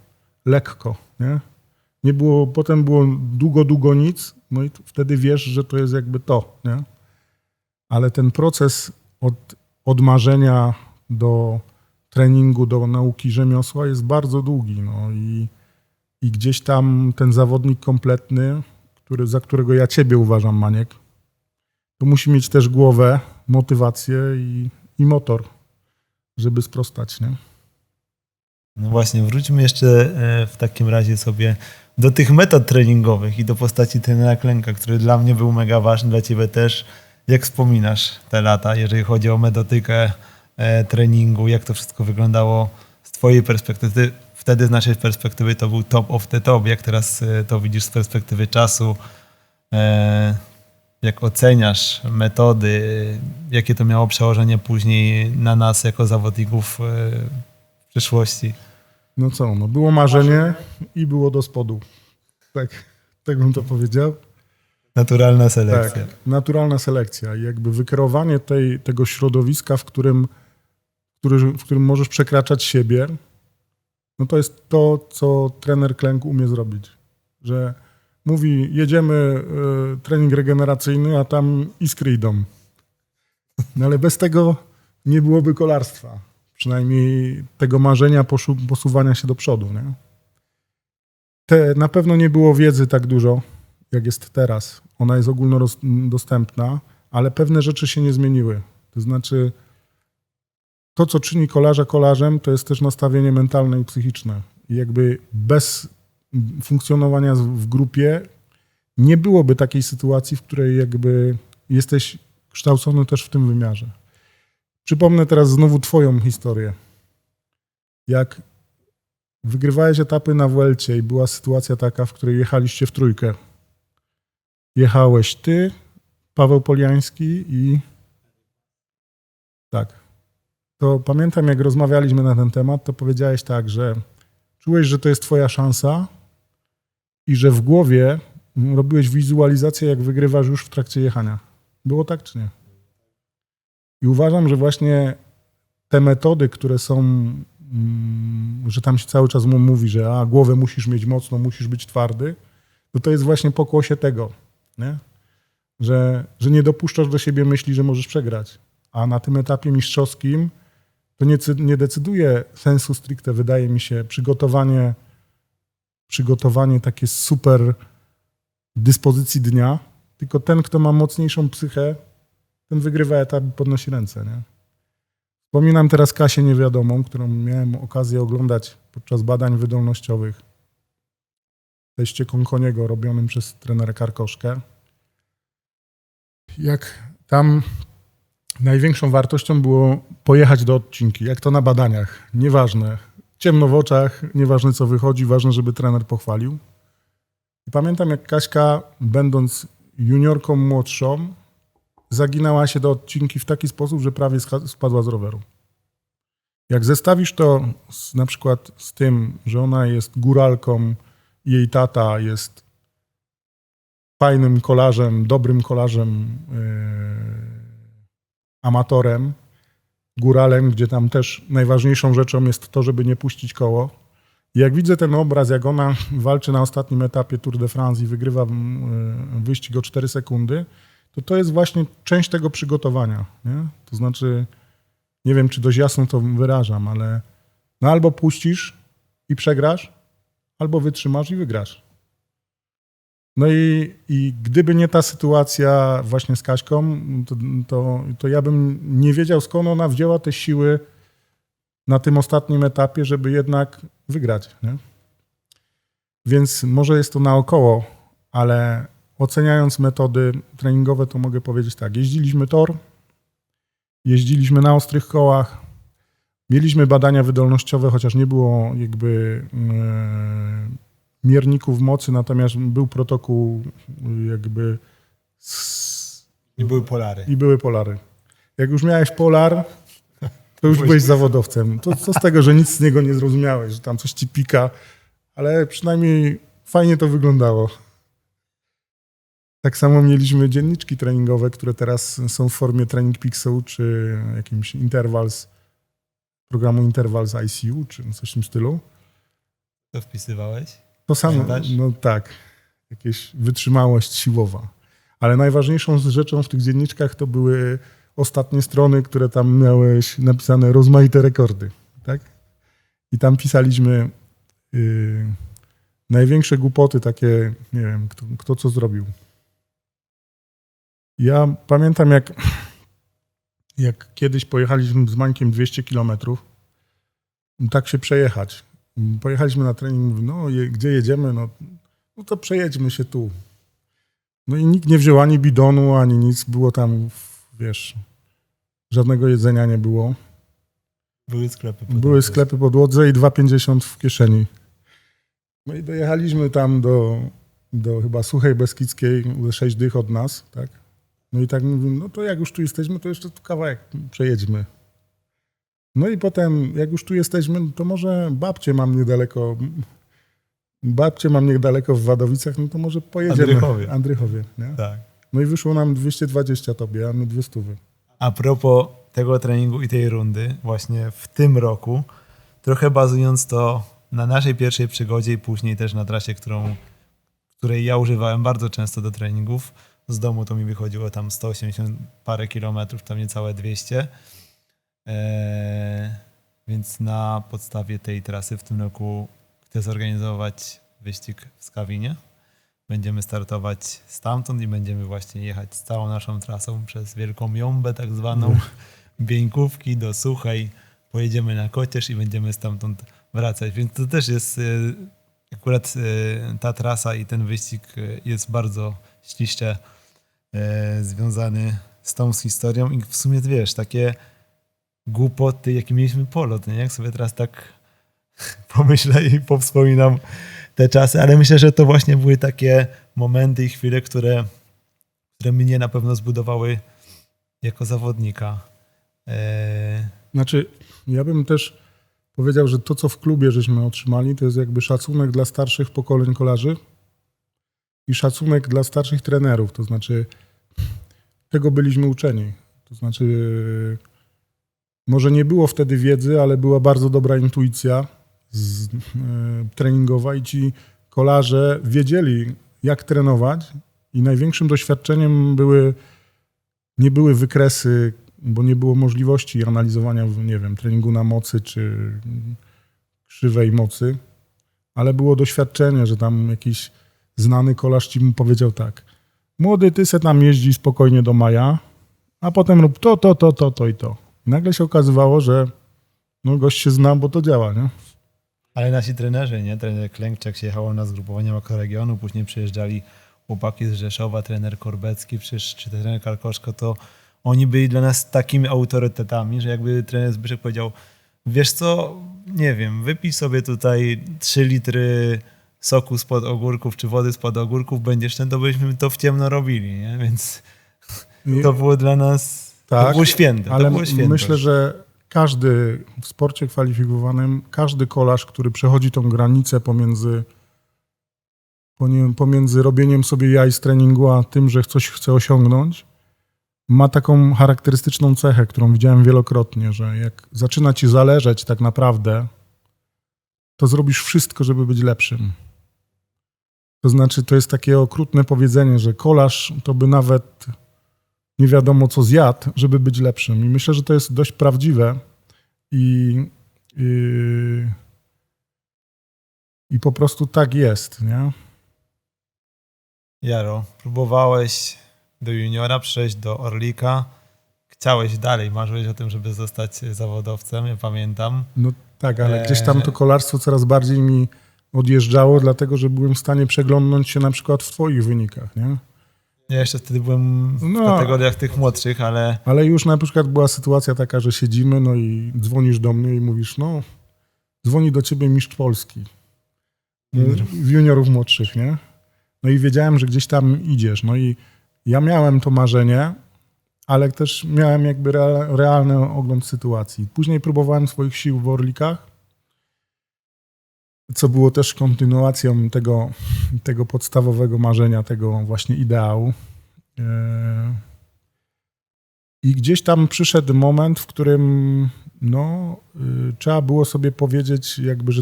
lekko, nie? Nie było, potem było długo nic, no i wtedy wiesz, że to jest jakby to, nie? Ale ten proces od marzenia do treningu, do nauki rzemiosła jest bardzo długi, no i gdzieś tam ten zawodnik kompletny, za którego ja ciebie uważam, Maniek, to musi mieć też głowę, motywację i motor, żeby sprostać, nie? No właśnie, wróćmy jeszcze w takim razie sobie do tych metod treningowych i do postaci trenera Klęka, który dla mnie był mega ważny, dla ciebie też. Jak wspominasz te lata, jeżeli chodzi o metodykę treningu, jak to wszystko wyglądało z twojej perspektywy? Wtedy z naszej perspektywy to był top of the top. Jak teraz to widzisz z perspektywy czasu? Jak oceniasz metody? Jakie to miało przełożenie później na nas jako zawodników w przyszłości? No co, no było marzenie i było do spodu. Tak bym to powiedział. Naturalna selekcja. Tak, naturalna selekcja. I jakby wykreowanie tego środowiska, w którym możesz przekraczać siebie, no to jest to, co trener Klęk umie zrobić. Że mówi, jedziemy trening regeneracyjny, a tam iskry idą. No ale bez tego nie byłoby kolarstwa. Przynajmniej tego marzenia posuwania się do przodu. Nie? Na pewno nie było wiedzy tak dużo, jak jest teraz. Ona jest ogólnodostępna, ale pewne rzeczy się nie zmieniły. To znaczy to, co czyni kolarza kolarzem, to jest też nastawienie mentalne i psychiczne. I jakby bez funkcjonowania w grupie nie byłoby takiej sytuacji, w której jakby jesteś kształcony też w tym wymiarze. Przypomnę teraz znowu twoją historię. Jak wygrywałeś etapy na Vuelcie i była sytuacja taka, w której jechaliście w trójkę. Jechałeś ty, Paweł Poliański i... Tak. To pamiętam, jak rozmawialiśmy na ten temat, to powiedziałeś tak, że czułeś, że to jest twoja szansa i że w głowie robiłeś wizualizację, jak wygrywasz już w trakcie jechania. Było tak, czy nie? I uważam, że właśnie te metody, które są, że tam się cały czas mówi, że głowę musisz mieć mocno, musisz być twardy, to jest właśnie pokłosie tego, nie? Że nie dopuszczasz do siebie myśli, że możesz przegrać. A na tym etapie mistrzowskim to nie decyduje sensu stricte, wydaje mi się, przygotowanie takie super dyspozycji dnia, tylko ten, kto ma mocniejszą psychę, ten wygrywa etap i podnosi ręce. Nie? Wspominam teraz Kasię Niewiadomą, którą miałem okazję oglądać podczas badań wydolnościowych w teście Konkoniego robionym przez trenera Karkoszkę. Jak tam największą wartością było pojechać do odcinki, jak to na badaniach. Nieważne, ciemno w oczach, nieważne co wychodzi, ważne, żeby trener pochwalił. I pamiętam, jak Kaśka, będąc juniorką młodszą, zaginała się do odcinki w taki sposób, że prawie spadła z roweru. Jak zestawisz to na przykład z tym, że ona jest góralką, jej tata jest fajnym kolarzem, dobrym kolarzem, amatorem, góralem, gdzie tam też najważniejszą rzeczą jest to, żeby nie puścić koło. I jak widzę ten obraz, jak ona walczy na ostatnim etapie Tour de France i wygrywa wyścig o 4 sekundy, to jest właśnie część tego przygotowania. Nie? To znaczy, nie wiem, czy dość jasno to wyrażam, ale no albo puścisz i przegrasz, albo wytrzymasz i wygrasz. No i gdyby nie ta sytuacja właśnie z Kaśką, to ja bym nie wiedział, skąd ona wzięła te siły na tym ostatnim etapie, żeby jednak wygrać. Nie? Więc może jest to naokoło, ale oceniając metody treningowe, to mogę powiedzieć tak. Jeździliśmy tor, jeździliśmy na ostrych kołach, mieliśmy badania wydolnościowe, chociaż nie było jakby mierników mocy, natomiast był protokół jakby I były polary. i były polary. Jak już miałeś polar, to już byłeś zawodowcem. To co z tego, że nic z niego nie zrozumiałeś, że tam coś ci pika, ale przynajmniej fajnie to wyglądało. Tak samo mieliśmy dzienniczki treningowe, które teraz są w formie Training Pixel czy jakimś Intervals, programu Intervals ICU, czy coś w tym stylu. To wpisywałeś? To samo, Pamiętasz? no tak, jakieś wytrzymałość siłowa. Ale najważniejszą rzeczą w tych dzienniczkach to były ostatnie strony, które tam miałeś napisane rozmaite rekordy, tak? I tam pisaliśmy największe głupoty takie, nie wiem, kto co zrobił. Ja pamiętam, jak kiedyś pojechaliśmy z Mańkiem 200 kilometrów, tak się przejechać. Pojechaliśmy na trening, mówi, no gdzie jedziemy? No to przejedźmy się tu. No i nikt nie wziął ani bidonu, ani nic. Było tam, wiesz, żadnego jedzenia nie było. Były sklepy po drodze i 2,50 w kieszeni. No i dojechaliśmy tam do chyba Suchej Beskidzkiej, 6 dych od nas, tak? No i tak mówimy, no to jak już tu jesteśmy, to jeszcze tu kawałek przejedźmy. No i potem, jak już tu jesteśmy, to może babcię mam niedaleko w Wadowicach, no to może pojedziemy. Andrychowie. Nie? Tak. No i wyszło nam 220 tobie, a my 200. A propos tego treningu i tej rundy, właśnie w tym roku, trochę bazując to na naszej pierwszej przygodzie i później też na trasie, której ja używałem bardzo często do treningów. Z domu to mi wychodziło tam 180 parę kilometrów, tam niecałe 200. Więc na podstawie tej trasy w tym roku chcę zorganizować wyścig w Skawinie. Będziemy startować stamtąd i będziemy właśnie jechać z całą naszą trasą przez Wielką Jąbę, tak zwaną, Bieńkówki do Suchej. Pojedziemy na Kocież i będziemy stamtąd wracać. Więc to też jest akurat ta trasa i ten wyścig jest bardzo ściśle związany z tą historią i w sumie wiesz, takie głupoty, jakie mieliśmy polot, nie? Jak sobie teraz tak pomyślę i powspominam te czasy, ale myślę, że to właśnie były takie momenty i chwile, które mnie na pewno zbudowały jako zawodnika. Znaczy, ja bym też powiedział, że to, co w klubie żeśmy otrzymali, to jest jakby szacunek dla starszych pokoleń kolarzy i szacunek dla starszych trenerów. To znaczy, tego byliśmy uczeni. To znaczy, może nie było wtedy wiedzy, ale była bardzo dobra intuicja treningowa i ci kolarze wiedzieli, jak trenować i największym doświadczeniem nie były wykresy, bo nie było możliwości analizowania, nie wiem, treningu na mocy czy krzywej mocy, ale było doświadczenie, że tam jakiś znany kolarz ci mu powiedział tak: młody, ty se tam jeździ spokojnie do maja, a potem rób to i to. I nagle się okazywało, że no gość się zna, bo to działa, nie? Ale nasi trenerzy, nie? Trener Klęczek się jechało na zgrupowanie makroregionu, później przyjeżdżali chłopaki z Rzeszowa, trener Korbecki, czy trener Karkoszko, to oni byli dla nas takimi autorytetami, że jakby trener Zbyszek powiedział, wiesz co, nie wiem, wypij sobie tutaj 3 litry soku spod ogórków, czy wody spod ogórków, będziesz ten, to byśmy to w ciemno robili, nie? Więc to było dla nas, tak, to było święte. Ale to było świętość. myślę, że każdy w sporcie kwalifikowanym, każdy kolarz, który przechodzi tą granicę pomiędzy pomiędzy robieniem sobie jaj z treningu, a tym, że coś chce osiągnąć, ma taką charakterystyczną cechę, którą widziałem wielokrotnie, że jak zaczyna ci zależeć tak naprawdę, to zrobisz wszystko, żeby być lepszym. To znaczy, to jest takie okrutne powiedzenie, że kolarz to by nawet nie wiadomo co zjadł, żeby być lepszym. I myślę, że to jest dość prawdziwe i po prostu tak jest, nie? Jaro, próbowałeś do juniora przejść do Orlika. Chciałeś dalej, marzyłeś o tym, żeby zostać zawodowcem, ja pamiętam. No tak, ale gdzieś tam to kolarstwo coraz bardziej mi odjeżdżało, dlatego że byłem w stanie przeglądnąć się na przykład w twoich wynikach, nie? Ja jeszcze wtedy byłem w kategoriach tych młodszych, ale... Ale już na przykład była sytuacja taka, że siedzimy, no i dzwonisz do mnie i mówisz, no dzwoni do ciebie mistrz Polski. W juniorów młodszych, nie? No i wiedziałem, że gdzieś tam idziesz. No i ja miałem to marzenie, ale też miałem jakby realny ogląd sytuacji. Później próbowałem swoich sił w Orlikach, co było też kontynuacją tego podstawowego marzenia, tego właśnie ideału. I gdzieś tam przyszedł moment, w którym trzeba było sobie powiedzieć, jakby,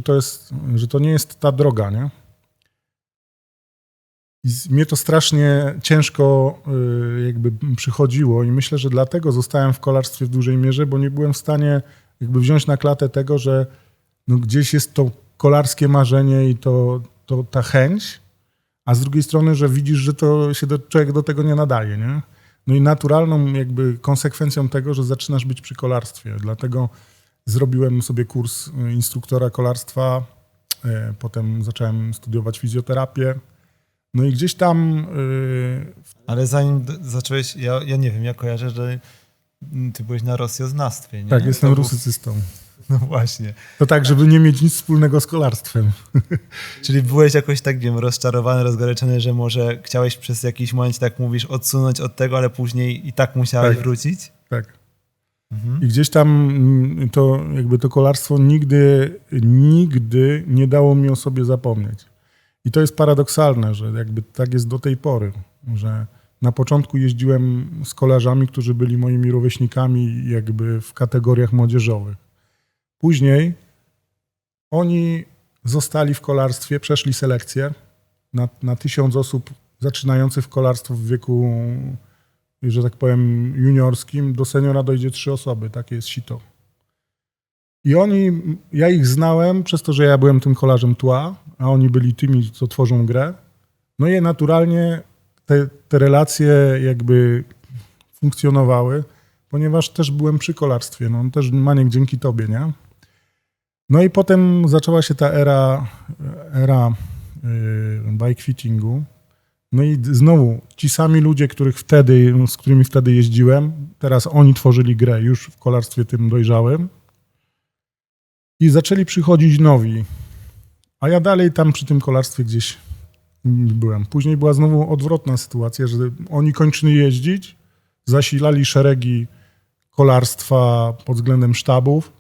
że to nie jest ta droga, nie? I mnie to strasznie ciężko jakby przychodziło i myślę, że dlatego zostałem w kolarstwie w dużej mierze, bo nie byłem w stanie jakby wziąć na klatę tego, że gdzieś jest to kolarskie marzenie i to ta chęć, a z drugiej strony, że widzisz, że to się człowiek do tego nie nadaje, nie? No i naturalną jakby konsekwencją tego, że zaczynasz być przy kolarstwie. Dlatego zrobiłem sobie kurs instruktora kolarstwa, potem zacząłem studiować fizjoterapię. No i gdzieś tam... Ale zanim zacząłeś, ja nie wiem, ja kojarzę, że ty byłeś na rosjoznawstwie, nie? Tak, jestem rusycystą. No właśnie. To tak, żeby nie mieć nic wspólnego z kolarstwem. Czyli byłeś jakoś tak, wiem, rozczarowany, rozgoryczony, że może chciałeś przez jakiś moment, tak mówisz, odsunąć od tego, ale później i tak musiałeś wrócić? Tak. I gdzieś tam to kolarstwo nigdy nie dało mi o sobie zapomnieć. I to jest paradoksalne, że jakby tak jest do tej pory, że na początku jeździłem z kolarzami, którzy byli moimi rówieśnikami jakby w kategoriach młodzieżowych. Później oni zostali w kolarstwie, przeszli selekcję na 1000 osób zaczynających w kolarstwo w wieku, że tak powiem, juniorskim. Do seniora dojdzie 3 osoby, takie jest sito. I ja ich znałem przez to, że ja byłem tym kolarzem tła, a oni byli tymi, co tworzą grę. No i naturalnie te relacje jakby funkcjonowały, ponieważ też byłem przy kolarstwie. No też Maniek dzięki tobie, nie? No i potem zaczęła się ta era bike fittingu. No i znowu ci sami ludzie, z którymi wtedy jeździłem, teraz oni tworzyli grę już w kolarstwie tym dojrzałym. I zaczęli przychodzić nowi. A ja dalej tam przy tym kolarstwie gdzieś byłem. Później była znowu odwrotna sytuacja, że oni kończyli jeździć, zasilali szeregi kolarstwa pod względem sztabów.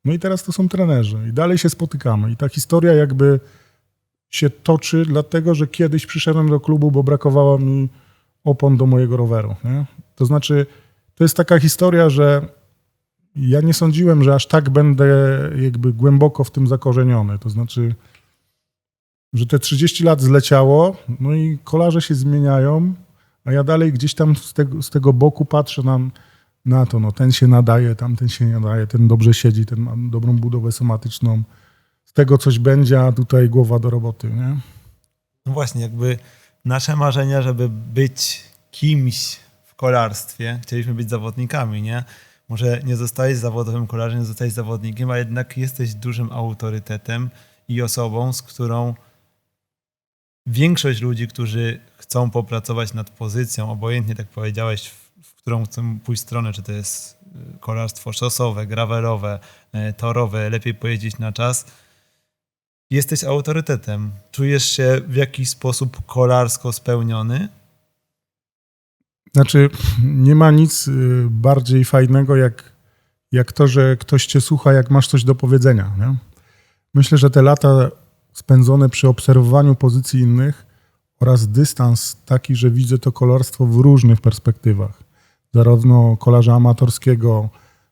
No i teraz to są trenerzy i dalej się spotykamy. I ta historia jakby się toczy, dlatego że kiedyś przyszedłem do klubu, bo brakowało mi opon do mojego roweru. Nie? To znaczy, to jest taka historia, że ja nie sądziłem, że aż tak będę jakby głęboko w tym zakorzeniony. To znaczy, że te 30 lat zleciało, no i kolarze się zmieniają, a ja dalej gdzieś tam z tego boku patrzę na to, no ten się nadaje, tamten się nie nadaje, ten dobrze siedzi, ten ma dobrą budowę somatyczną. Z tego coś będzie, a tutaj głowa do roboty, nie? No właśnie, jakby nasze marzenia, żeby być kimś w kolarstwie, chcieliśmy być zawodnikami, nie? Może nie zostałeś zawodowym kolarzem, nie zostałeś zawodnikiem, a jednak jesteś dużym autorytetem i osobą, z którą większość ludzi, którzy chcą popracować nad pozycją, obojętnie, tak powiedziałeś, w którą chcą pójść stronę, czy to jest kolarstwo szosowe, gravelowe, torowe, lepiej pojeździć na czas, jesteś autorytetem. Czujesz się w jakiś sposób kolarsko spełniony? Znaczy, nie ma nic bardziej fajnego, jak to, że ktoś cię słucha, jak masz coś do powiedzenia. Nie? Myślę, że te lata spędzone przy obserwowaniu pozycji innych oraz dystans taki, że widzę to kolarstwo w różnych perspektywach. Zarówno kolarza amatorskiego,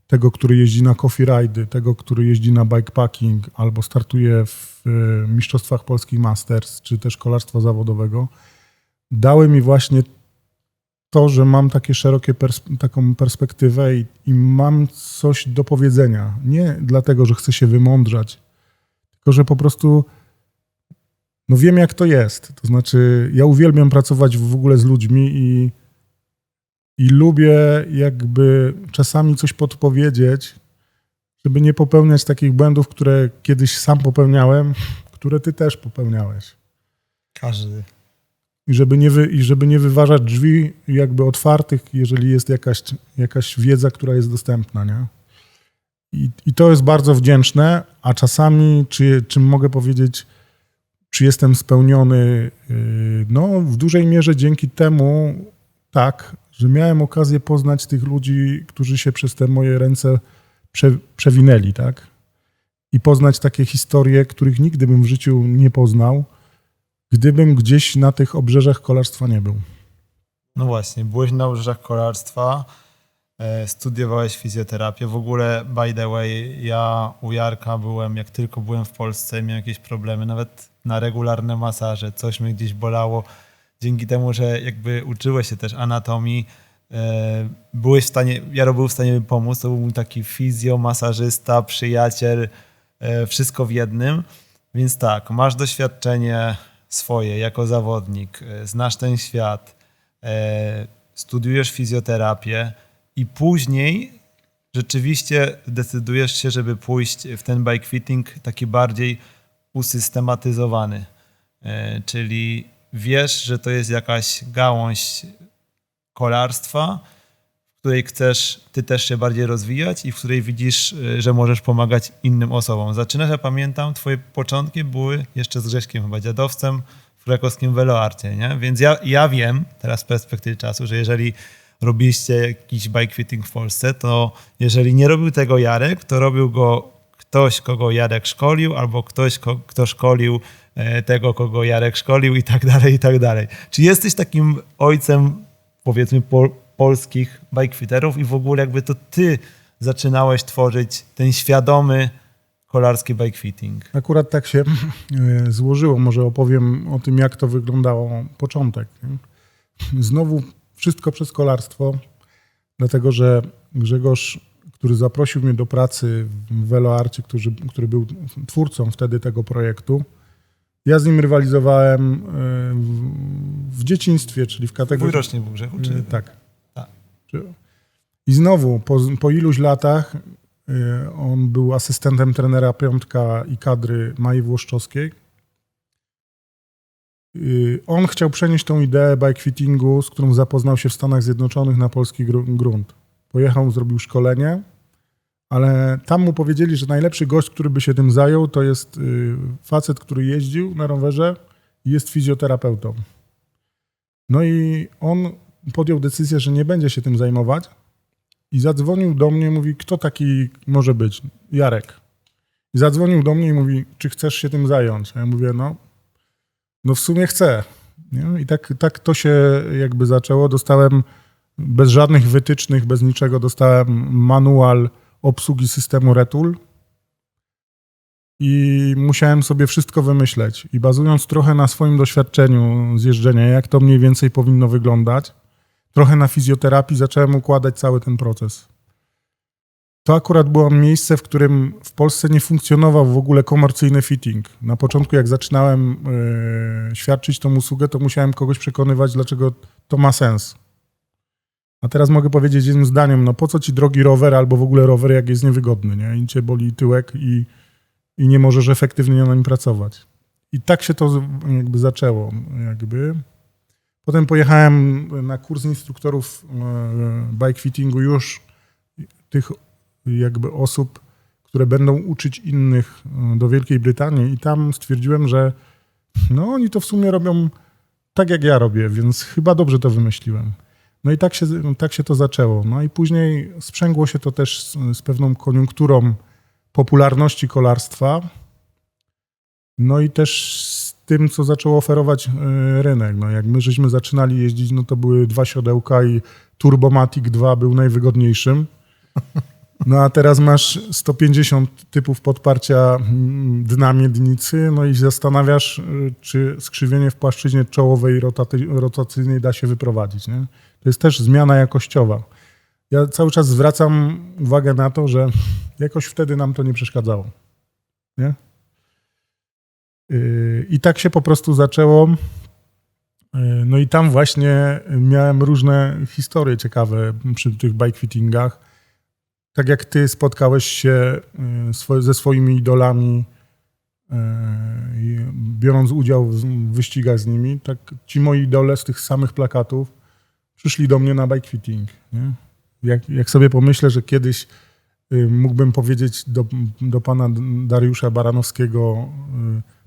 tego, który jeździ na coffee ride'y, tego, który jeździ na bikepacking albo startuje w Mistrzostwach Polskich Masters, czy też kolarstwa zawodowego, dały mi właśnie to, że mam takie szerokie taką perspektywę i mam coś do powiedzenia. Nie dlatego, że chcę się wymądrzać, tylko że po prostu no wiem, jak to jest. To znaczy, ja uwielbiam pracować w ogóle z ludźmi i lubię jakby czasami coś podpowiedzieć, żeby nie popełniać takich błędów, które kiedyś sam popełniałem, które ty też popełniałeś. Każdy. I żeby nie wyważać drzwi jakby otwartych, jeżeli jest jakaś wiedza, która jest dostępna, nie? I to jest bardzo wdzięczne, a czasami, czym mogę powiedzieć, czy jestem spełniony, no w dużej mierze dzięki temu, tak, że miałem okazję poznać tych ludzi, którzy się przez te moje ręce przewinęli, tak? I poznać takie historie, których nigdy bym w życiu nie poznał, gdybym gdzieś na tych obrzeżach kolarstwa nie był. No właśnie, byłeś na obrzeżach kolarstwa, studiowałeś fizjoterapię. W ogóle, by the way, ja u Jarka byłem, jak tylko byłem w Polsce, miałem jakieś problemy, nawet na regularne masaże, coś mnie gdzieś bolało. Dzięki temu, że jakby uczyłeś się też anatomii, byłeś w stanie, Jaro był w stanie mi pomóc, to był mój taki fizjo, masażysta, przyjaciel, wszystko w jednym. Więc tak, masz doświadczenie swoje jako zawodnik, znasz ten świat, studiujesz fizjoterapię i później rzeczywiście decydujesz się, żeby pójść w ten bike fitting taki bardziej usystematyzowany. Czyli wiesz, że to jest jakaś gałąź kolarstwa, w której chcesz ty też się bardziej rozwijać i w której widzisz, że możesz pomagać innym osobom. Zaczynasz, ja pamiętam, twoje początki były jeszcze z Grześkiem chyba dziadowcem w krakowskim Veloarcie, nie? Więc ja wiem teraz z perspektywy czasu, że jeżeli robiliście jakiś bike fitting w Polsce, to jeżeli nie robił tego Jarek, to robił go ktoś, kogo Jarek szkolił, albo ktoś, kto szkolił tego, kogo Jarek szkolił i tak dalej, i tak dalej. Czy jesteś takim ojcem, powiedzmy, polskich bikefitterów i w ogóle jakby to ty zaczynałeś tworzyć ten świadomy kolarski bikefitting? Akurat tak się złożyło. Może opowiem o tym, jak to wyglądało początek. Znowu wszystko przez kolarstwo, dlatego że Grzegorz, który zaprosił mnie do pracy w Veloarcie, który był twórcą wtedy tego projektu, ja z nim rywalizowałem w dzieciństwie, czyli w kategorii... Twój rocznik był, Grzechu? Czy... Tak. Tak. I znowu, po iluś latach on był asystentem trenera Piątka i kadry Mai Włoszczowskiej. On chciał przenieść tą ideę bikefittingu, z którą zapoznał się w Stanach Zjednoczonych, na polski grunt. Pojechał, zrobił szkolenie, ale tam mu powiedzieli, że najlepszy gość, który by się tym zajął, to jest facet, który jeździł na rowerze i jest fizjoterapeutą. No i on podjął decyzję, że nie będzie się tym zajmować i zadzwonił do mnie, mówi, kto taki może być? Jarek. I zadzwonił do mnie i mówi, czy chcesz się tym zająć? A ja mówię, no w sumie chcę. Nie? I tak to się jakby zaczęło. Dostałem bez żadnych wytycznych, bez niczego, dostałem manual obsługi systemu Retul i musiałem sobie wszystko wymyśleć. I bazując trochę na swoim doświadczeniu z jeżdżenia, jak to mniej więcej powinno wyglądać, trochę na fizjoterapii, zacząłem układać cały ten proces. To akurat było miejsce, w którym w Polsce nie funkcjonował w ogóle komercyjny fitting. Na początku, jak zaczynałem świadczyć tą usługę, to musiałem kogoś przekonywać, dlaczego to ma sens. A teraz mogę powiedzieć jednym zdaniem, no po co ci drogi rower albo w ogóle rower, jak jest niewygodny, nie? I cię boli tyłek i nie możesz efektywnie na nim pracować. I tak się to jakby zaczęło. Potem pojechałem na kurs instruktorów bike fittingu już tych jakby osób, które będą uczyć innych do Wielkiej Brytanii i tam stwierdziłem, że no oni to w sumie robią tak jak ja robię, więc chyba dobrze to wymyśliłem. No i tak się to zaczęło. No i później sprzęgło się to też z pewną koniunkturą popularności kolarstwa. No i też z tym, co zaczął oferować rynek. No, jak my żeśmy zaczynali jeździć, no to były 2 siodełka i Turbomatic 2 był najwygodniejszym. No a teraz masz 150 typów podparcia dna miednicy, no i zastanawiasz, czy skrzywienie w płaszczyźnie czołowej rotacyjnej da się wyprowadzić. Nie? To jest też zmiana jakościowa. Ja cały czas zwracam uwagę na to, że jakoś wtedy nam to nie przeszkadzało. Nie? I tak się po prostu zaczęło. No i tam właśnie miałem różne historie ciekawe przy tych bike fittingach. Tak jak ty spotkałeś się ze swoimi idolami, biorąc udział w wyścigach z nimi, tak ci moi idole z tych samych plakatów przyszli do mnie na bike fitting. Nie? Jak sobie pomyślę, że kiedyś mógłbym powiedzieć do pana Dariusza Baranowskiego,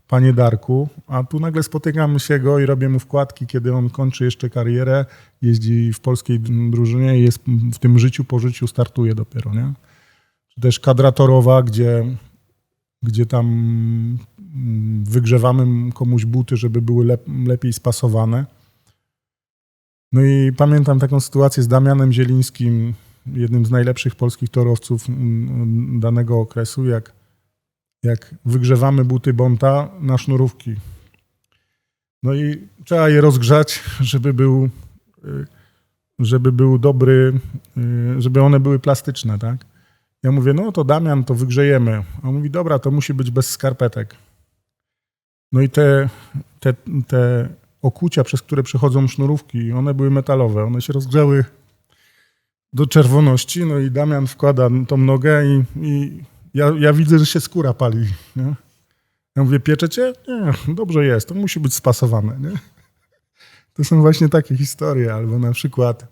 panie Darku, a tu nagle spotykam się go i robię mu wkładki, kiedy on kończy jeszcze karierę, jeździ w polskiej drużynie i jest w tym życiu po życiu startuje dopiero, nie? Czy też Kadratorowa, gdzie tam wygrzewamy komuś buty, żeby były lepiej spasowane. No i pamiętam taką sytuację z Damianem Zielińskim, jednym z najlepszych polskich torowców danego okresu, jak wygrzewamy buty Bonta na sznurówki. No i trzeba je rozgrzać, żeby był dobry, żeby one były plastyczne, tak? Ja mówię, no to Damian, to wygrzejemy. A on mówi, dobra, to musi być bez skarpetek. No i te okucia, przez które przechodzą sznurówki, one były metalowe, one się rozgrzały do czerwoności, no i Damian wkłada tą nogę i ja widzę, że się skóra pali. Nie? Ja mówię, pieczecie? Nie, dobrze jest, to musi być spasowane. Nie? To są właśnie takie historie, albo na przykład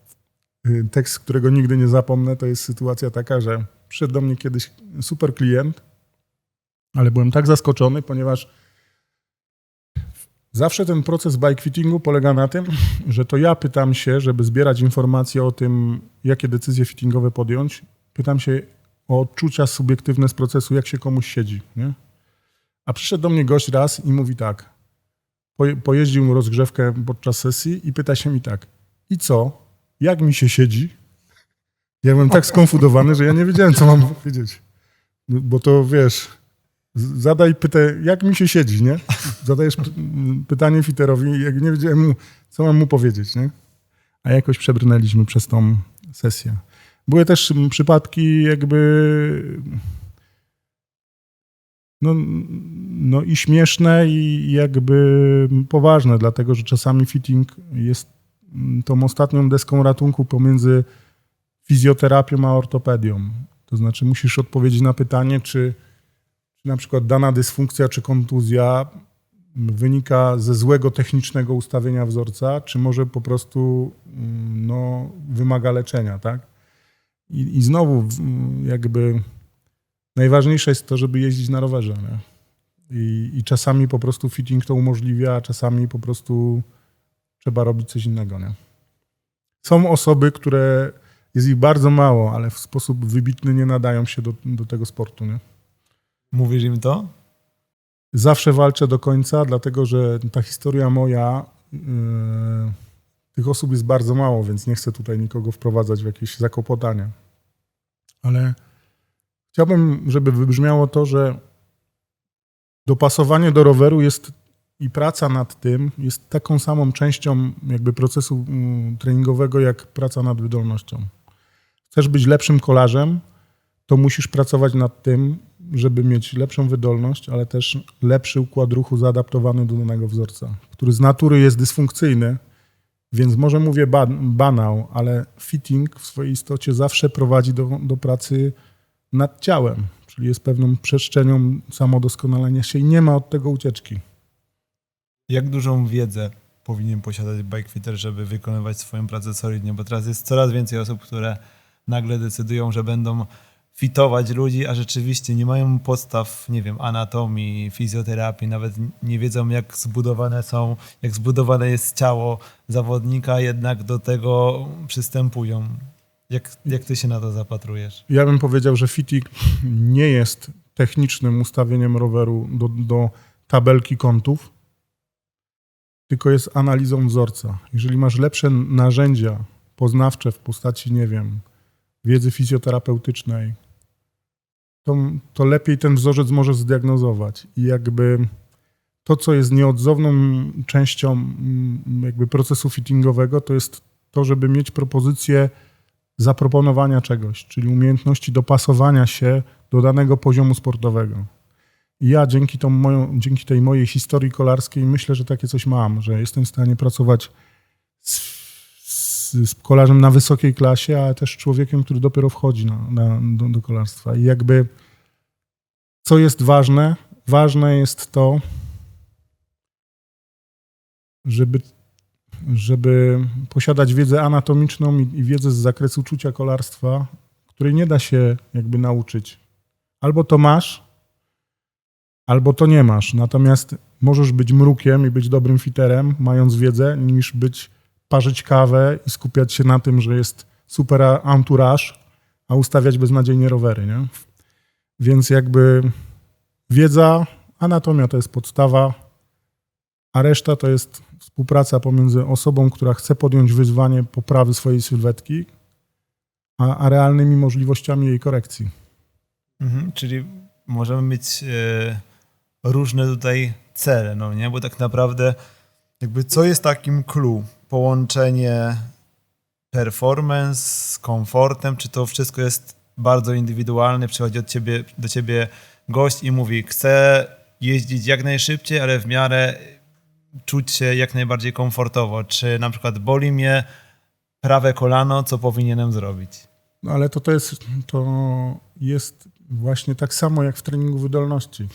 tekst, którego nigdy nie zapomnę, to jest sytuacja taka, że przyszedł do mnie kiedyś super klient, ale byłem tak zaskoczony, ponieważ zawsze ten proces bike fittingu polega na tym, że to ja pytam się, żeby zbierać informacje o tym, jakie decyzje fittingowe podjąć, pytam się o odczucia subiektywne z procesu, jak się komuś siedzi. Nie? A przyszedł do mnie gość raz i mówi tak, pojeździł rozgrzewkę podczas sesji i pyta się mi tak, i co, jak mi się siedzi? Ja byłem tak skonfudowany, że ja nie wiedziałem, co mam powiedzieć. Bo to wiesz, zadaj pytę, jak mi się siedzi, nie? Zadajesz pytanie fiterowi, jak nie wiedziałem, co mam mu powiedzieć, nie? A jakoś przebrnęliśmy przez tą sesję. Były też przypadki jakby no i śmieszne i jakby poważne, dlatego że czasami fitting jest tą ostatnią deską ratunku pomiędzy fizjoterapią a ortopedią. To znaczy musisz odpowiedzieć na pytanie, czy na przykład dana dysfunkcja czy kontuzja wynika ze złego technicznego ustawienia wzorca, czy może po prostu wymaga leczenia, tak? I znowu jakby najważniejsze jest to, żeby jeździć na rowerze. Nie? I czasami po prostu fitting to umożliwia, a czasami po prostu trzeba robić coś innego. Nie? Są osoby, które jest ich bardzo mało, ale w sposób wybitny nie nadają się do tego sportu. Nie? Mówisz im to? Zawsze walczę do końca, dlatego że ta historia moja, tych osób jest bardzo mało, więc nie chcę tutaj nikogo wprowadzać w jakieś zakłopotania. Ale chciałbym, żeby wybrzmiało to, że dopasowanie do roweru jest i praca nad tym jest taką samą częścią jakby procesu treningowego, jak praca nad wydolnością. Chcesz być lepszym kolarzem, to musisz pracować nad tym, żeby mieć lepszą wydolność, ale też lepszy układ ruchu zaadaptowany do danego wzorca, który z natury jest dysfunkcyjny, więc może mówię banał, ale fitting w swojej istocie zawsze prowadzi do pracy nad ciałem, czyli jest pewną przestrzenią samodoskonalenia się i nie ma od tego ucieczki. Jak dużą wiedzę powinien posiadać bikefitter, żeby wykonywać swoją pracę solidnie? Bo teraz jest coraz więcej osób, które nagle decydują, że będą fitować ludzi, a rzeczywiście nie mają podstaw, nie wiem, anatomii, fizjoterapii, nawet nie wiedzą, jak zbudowane jest ciało zawodnika, jednak do tego przystępują. Jak ty się na to zapatrujesz? Ja bym powiedział, że fitting nie jest technicznym ustawieniem roweru do tabelki kątów, tylko jest analizą wzorca. Jeżeli masz lepsze narzędzia poznawcze w postaci, nie wiem, wiedzy fizjoterapeutycznej, to lepiej ten wzorzec może zdiagnozować. I jakby to, co jest nieodzowną częścią jakby procesu fittingowego, to jest to, żeby mieć propozycję zaproponowania czegoś, czyli umiejętności dopasowania się do danego poziomu sportowego. I ja dzięki tej mojej historii kolarskiej myślę, że takie coś mam, że jestem w stanie pracować z kolarzem na wysokiej klasie, ale też człowiekiem, który dopiero wchodzi do kolarstwa. I jakby co jest ważne? Ważne jest to, żeby posiadać wiedzę anatomiczną i wiedzę z zakresu czucia kolarstwa, której nie da się jakby nauczyć. Albo to masz, albo to nie masz. Natomiast możesz być mrukiem i być dobrym fiterem, mając wiedzę, niż parzyć kawę i skupiać się na tym, że jest super entourage, a ustawiać beznadziejnie rowery, nie? Więc jakby wiedza, anatomia to jest podstawa, a reszta to jest współpraca pomiędzy osobą, która chce podjąć wyzwanie poprawy swojej sylwetki, a realnymi możliwościami jej korekcji. Czyli możemy mieć różne tutaj cele, no nie? Bo tak naprawdę jakby co jest takim clue? Połączenie performance z komfortem, czy to wszystko jest bardzo indywidualne? Przychodzi do ciebie gość i mówi, chcę jeździć jak najszybciej, ale w miarę czuć się jak najbardziej komfortowo. Czy na przykład boli mnie prawe kolano, co powinienem zrobić? No ale to jest właśnie tak samo jak w treningu wydolności.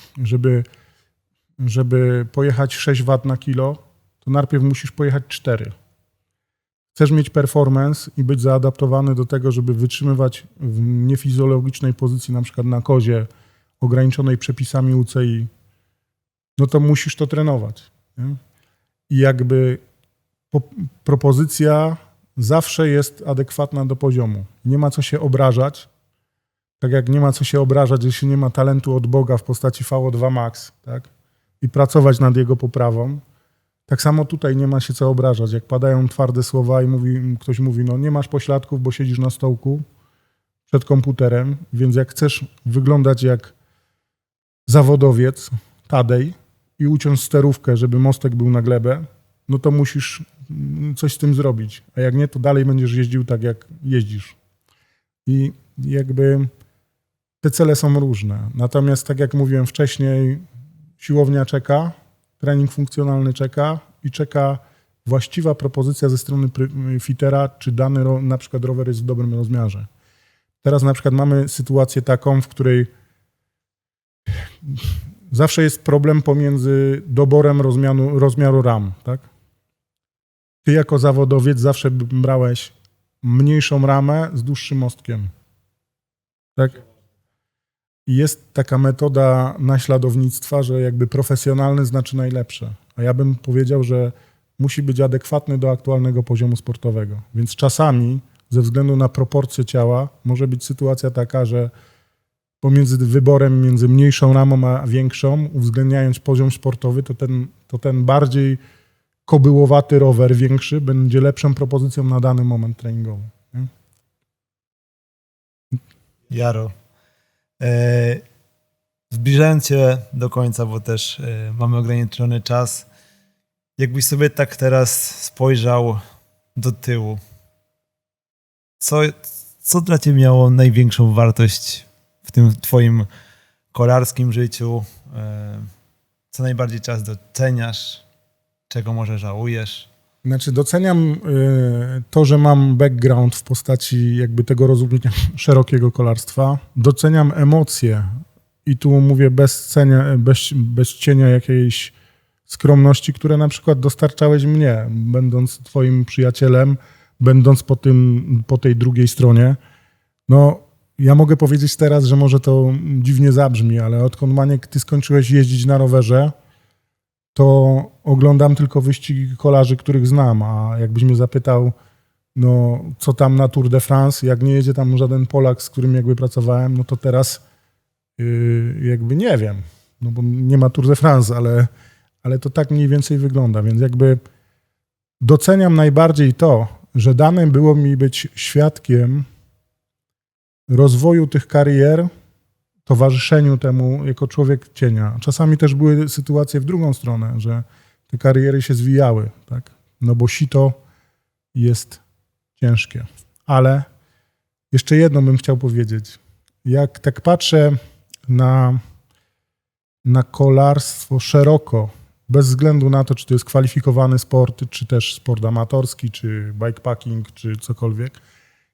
Żeby pojechać 6 W na kilo, to najpierw musisz pojechać 4. Chcesz mieć performance i być zaadaptowany do tego, żeby wytrzymywać w niefizjologicznej pozycji, na przykład na kozie, ograniczonej przepisami UCI, no to musisz to trenować. Nie? I jakby propozycja zawsze jest adekwatna do poziomu. Nie ma co się obrażać, tak jak nie ma co się obrażać, jeśli nie ma talentu od Boga w postaci VO2 max, tak? I pracować nad jego poprawą. Tak samo tutaj nie ma się co obrażać. Jak padają twarde słowa i ktoś mówi, no nie masz pośladków, bo siedzisz na stołku przed komputerem, więc jak chcesz wyglądać jak zawodowiec, Tadej, i uciąć sterówkę, żeby mostek był na glebę, no to musisz coś z tym zrobić. A jak nie, to dalej będziesz jeździł tak, jak jeździsz. I jakby te cele są różne. Natomiast tak jak mówiłem wcześniej, siłownia czeka, trening funkcjonalny czeka i czeka właściwa propozycja ze strony fitera, czy dany na przykład rower jest w dobrym rozmiarze. Teraz na przykład mamy sytuację taką, w której zawsze jest problem pomiędzy doborem rozmiaru ram, tak? Ty jako zawodowiec zawsze brałeś mniejszą ramę z dłuższym mostkiem. Tak? I jest taka metoda naśladownictwa, że jakby profesjonalny znaczy najlepsze. A ja bym powiedział, że musi być adekwatny do aktualnego poziomu sportowego. Więc czasami ze względu na proporcje ciała może być sytuacja taka, że pomiędzy wyborem między mniejszą ramą a większą, uwzględniając poziom sportowy, to ten bardziej kobyłowaty rower większy będzie lepszą propozycją na dany moment treningowy. Nie? Jaro, zbliżając się do końca, bo też mamy ograniczony czas, jakbyś sobie tak teraz spojrzał do tyłu, co dla ciebie miało największą wartość w tym twoim kolarskim życiu? Co najbardziej teraz doceniasz? Czego może żałujesz? Znaczy doceniam to, że mam background w postaci jakby tego rozumienia szerokiego kolarstwa. Doceniam emocje i tu mówię bez cienia jakiejś skromności, które na przykład dostarczałeś mnie, będąc twoim przyjacielem, będąc po tej drugiej stronie. No, ja mogę powiedzieć teraz, że może to dziwnie zabrzmi, ale odkąd, Maniek, ty skończyłeś jeździć na rowerze, to oglądam tylko wyścigi kolarzy, których znam, a jakbyś mnie zapytał, no co tam na Tour de France, jak nie jedzie tam żaden Polak, z którym jakby pracowałem, no to teraz jakby nie wiem, no bo nie ma Tour de France, ale ale to tak mniej więcej wygląda, więc jakby doceniam najbardziej to, że dane było mi być świadkiem rozwoju tych karier, towarzyszeniu temu jako człowiek cienia. Czasami też były sytuacje w drugą stronę, że te kariery się zwijały, tak? No bo sito jest ciężkie. Ale jeszcze jedno bym chciał powiedzieć. Jak tak patrzę na kolarstwo szeroko, bez względu na to, czy to jest kwalifikowany sport, czy też sport amatorski, czy bikepacking, czy cokolwiek,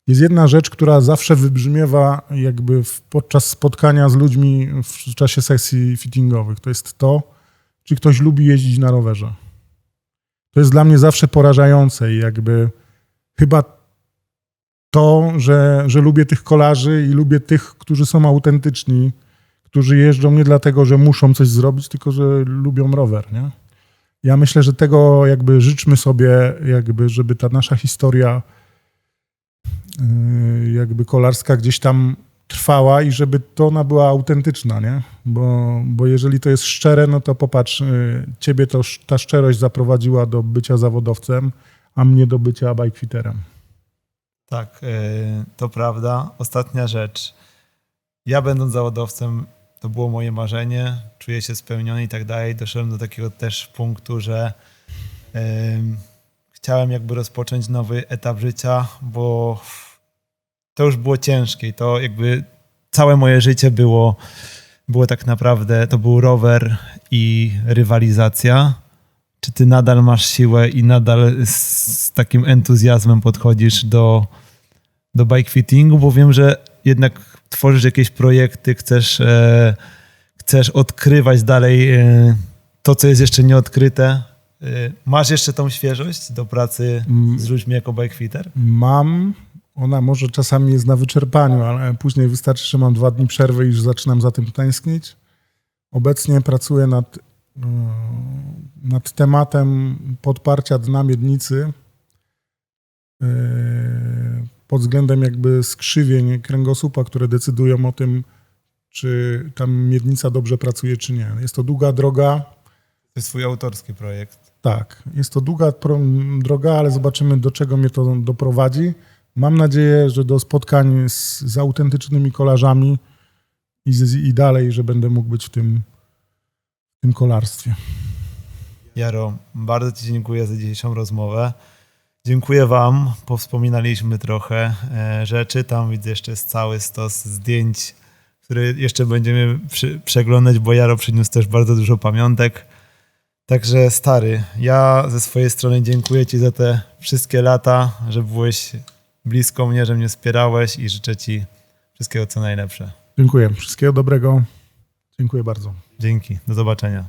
jest jedna rzecz, która zawsze wybrzmiewa jakby podczas spotkania z ludźmi w czasie sesji fittingowych. To jest to, czy ktoś lubi jeździć na rowerze. To jest dla mnie zawsze porażające i jakby chyba to, że lubię tych kolarzy i lubię tych, którzy są autentyczni, którzy jeżdżą nie dlatego, że muszą coś zrobić, tylko że lubią rower, nie? Ja myślę, że tego jakby życzmy sobie, jakby, żeby ta nasza historia jakby kolarska gdzieś tam trwała i żeby to ona była autentyczna, nie? Bo jeżeli to jest szczere, no to popatrz, ciebie ta szczerość zaprowadziła do bycia zawodowcem, a mnie do bycia bikefiterem. Tak, to prawda. Ostatnia rzecz. Ja będąc zawodowcem, to było moje marzenie, czuję się spełniony i tak dalej. Doszedłem do takiego też punktu, że chciałem jakby rozpocząć nowy etap życia, bo to już było ciężkie i to jakby całe moje życie było tak naprawdę, to był rower i rywalizacja. Czy ty nadal masz siłę i nadal z takim entuzjazmem podchodzisz do bikefittingu, bo wiem, że jednak tworzysz jakieś projekty, chcesz odkrywać dalej to, co jest jeszcze nieodkryte. Masz jeszcze tą świeżość do pracy z ludźmi jako bikefitter? Mam. Ona może czasami jest na wyczerpaniu, ale później wystarczy, że mam 2 dni przerwy i już zaczynam za tym tęsknić. Obecnie pracuję nad tematem podparcia dna miednicy pod względem jakby skrzywień kręgosłupa, które decydują o tym, czy ta miednica dobrze pracuje, czy nie. Jest to długa droga. To jest twój autorski projekt. Tak, jest to długa droga, ale zobaczymy, do czego mnie to doprowadzi. Mam nadzieję, że do spotkań z autentycznymi kolarzami i dalej, że będę mógł być w tym kolarstwie. Jaro, bardzo ci dziękuję za dzisiejszą rozmowę. Dziękuję wam, powspominaliśmy trochę rzeczy. Tam widzę jeszcze jest cały stos zdjęć, które jeszcze będziemy przeglądać, bo Jaro przyniósł też bardzo dużo pamiątek. Także stary, ja ze swojej strony dziękuję ci za te wszystkie lata, że byłeś blisko mnie, że mnie wspierałeś i życzę ci wszystkiego co najlepsze. Dziękuję. Wszystkiego dobrego. Dziękuję bardzo. Dzięki. Do zobaczenia.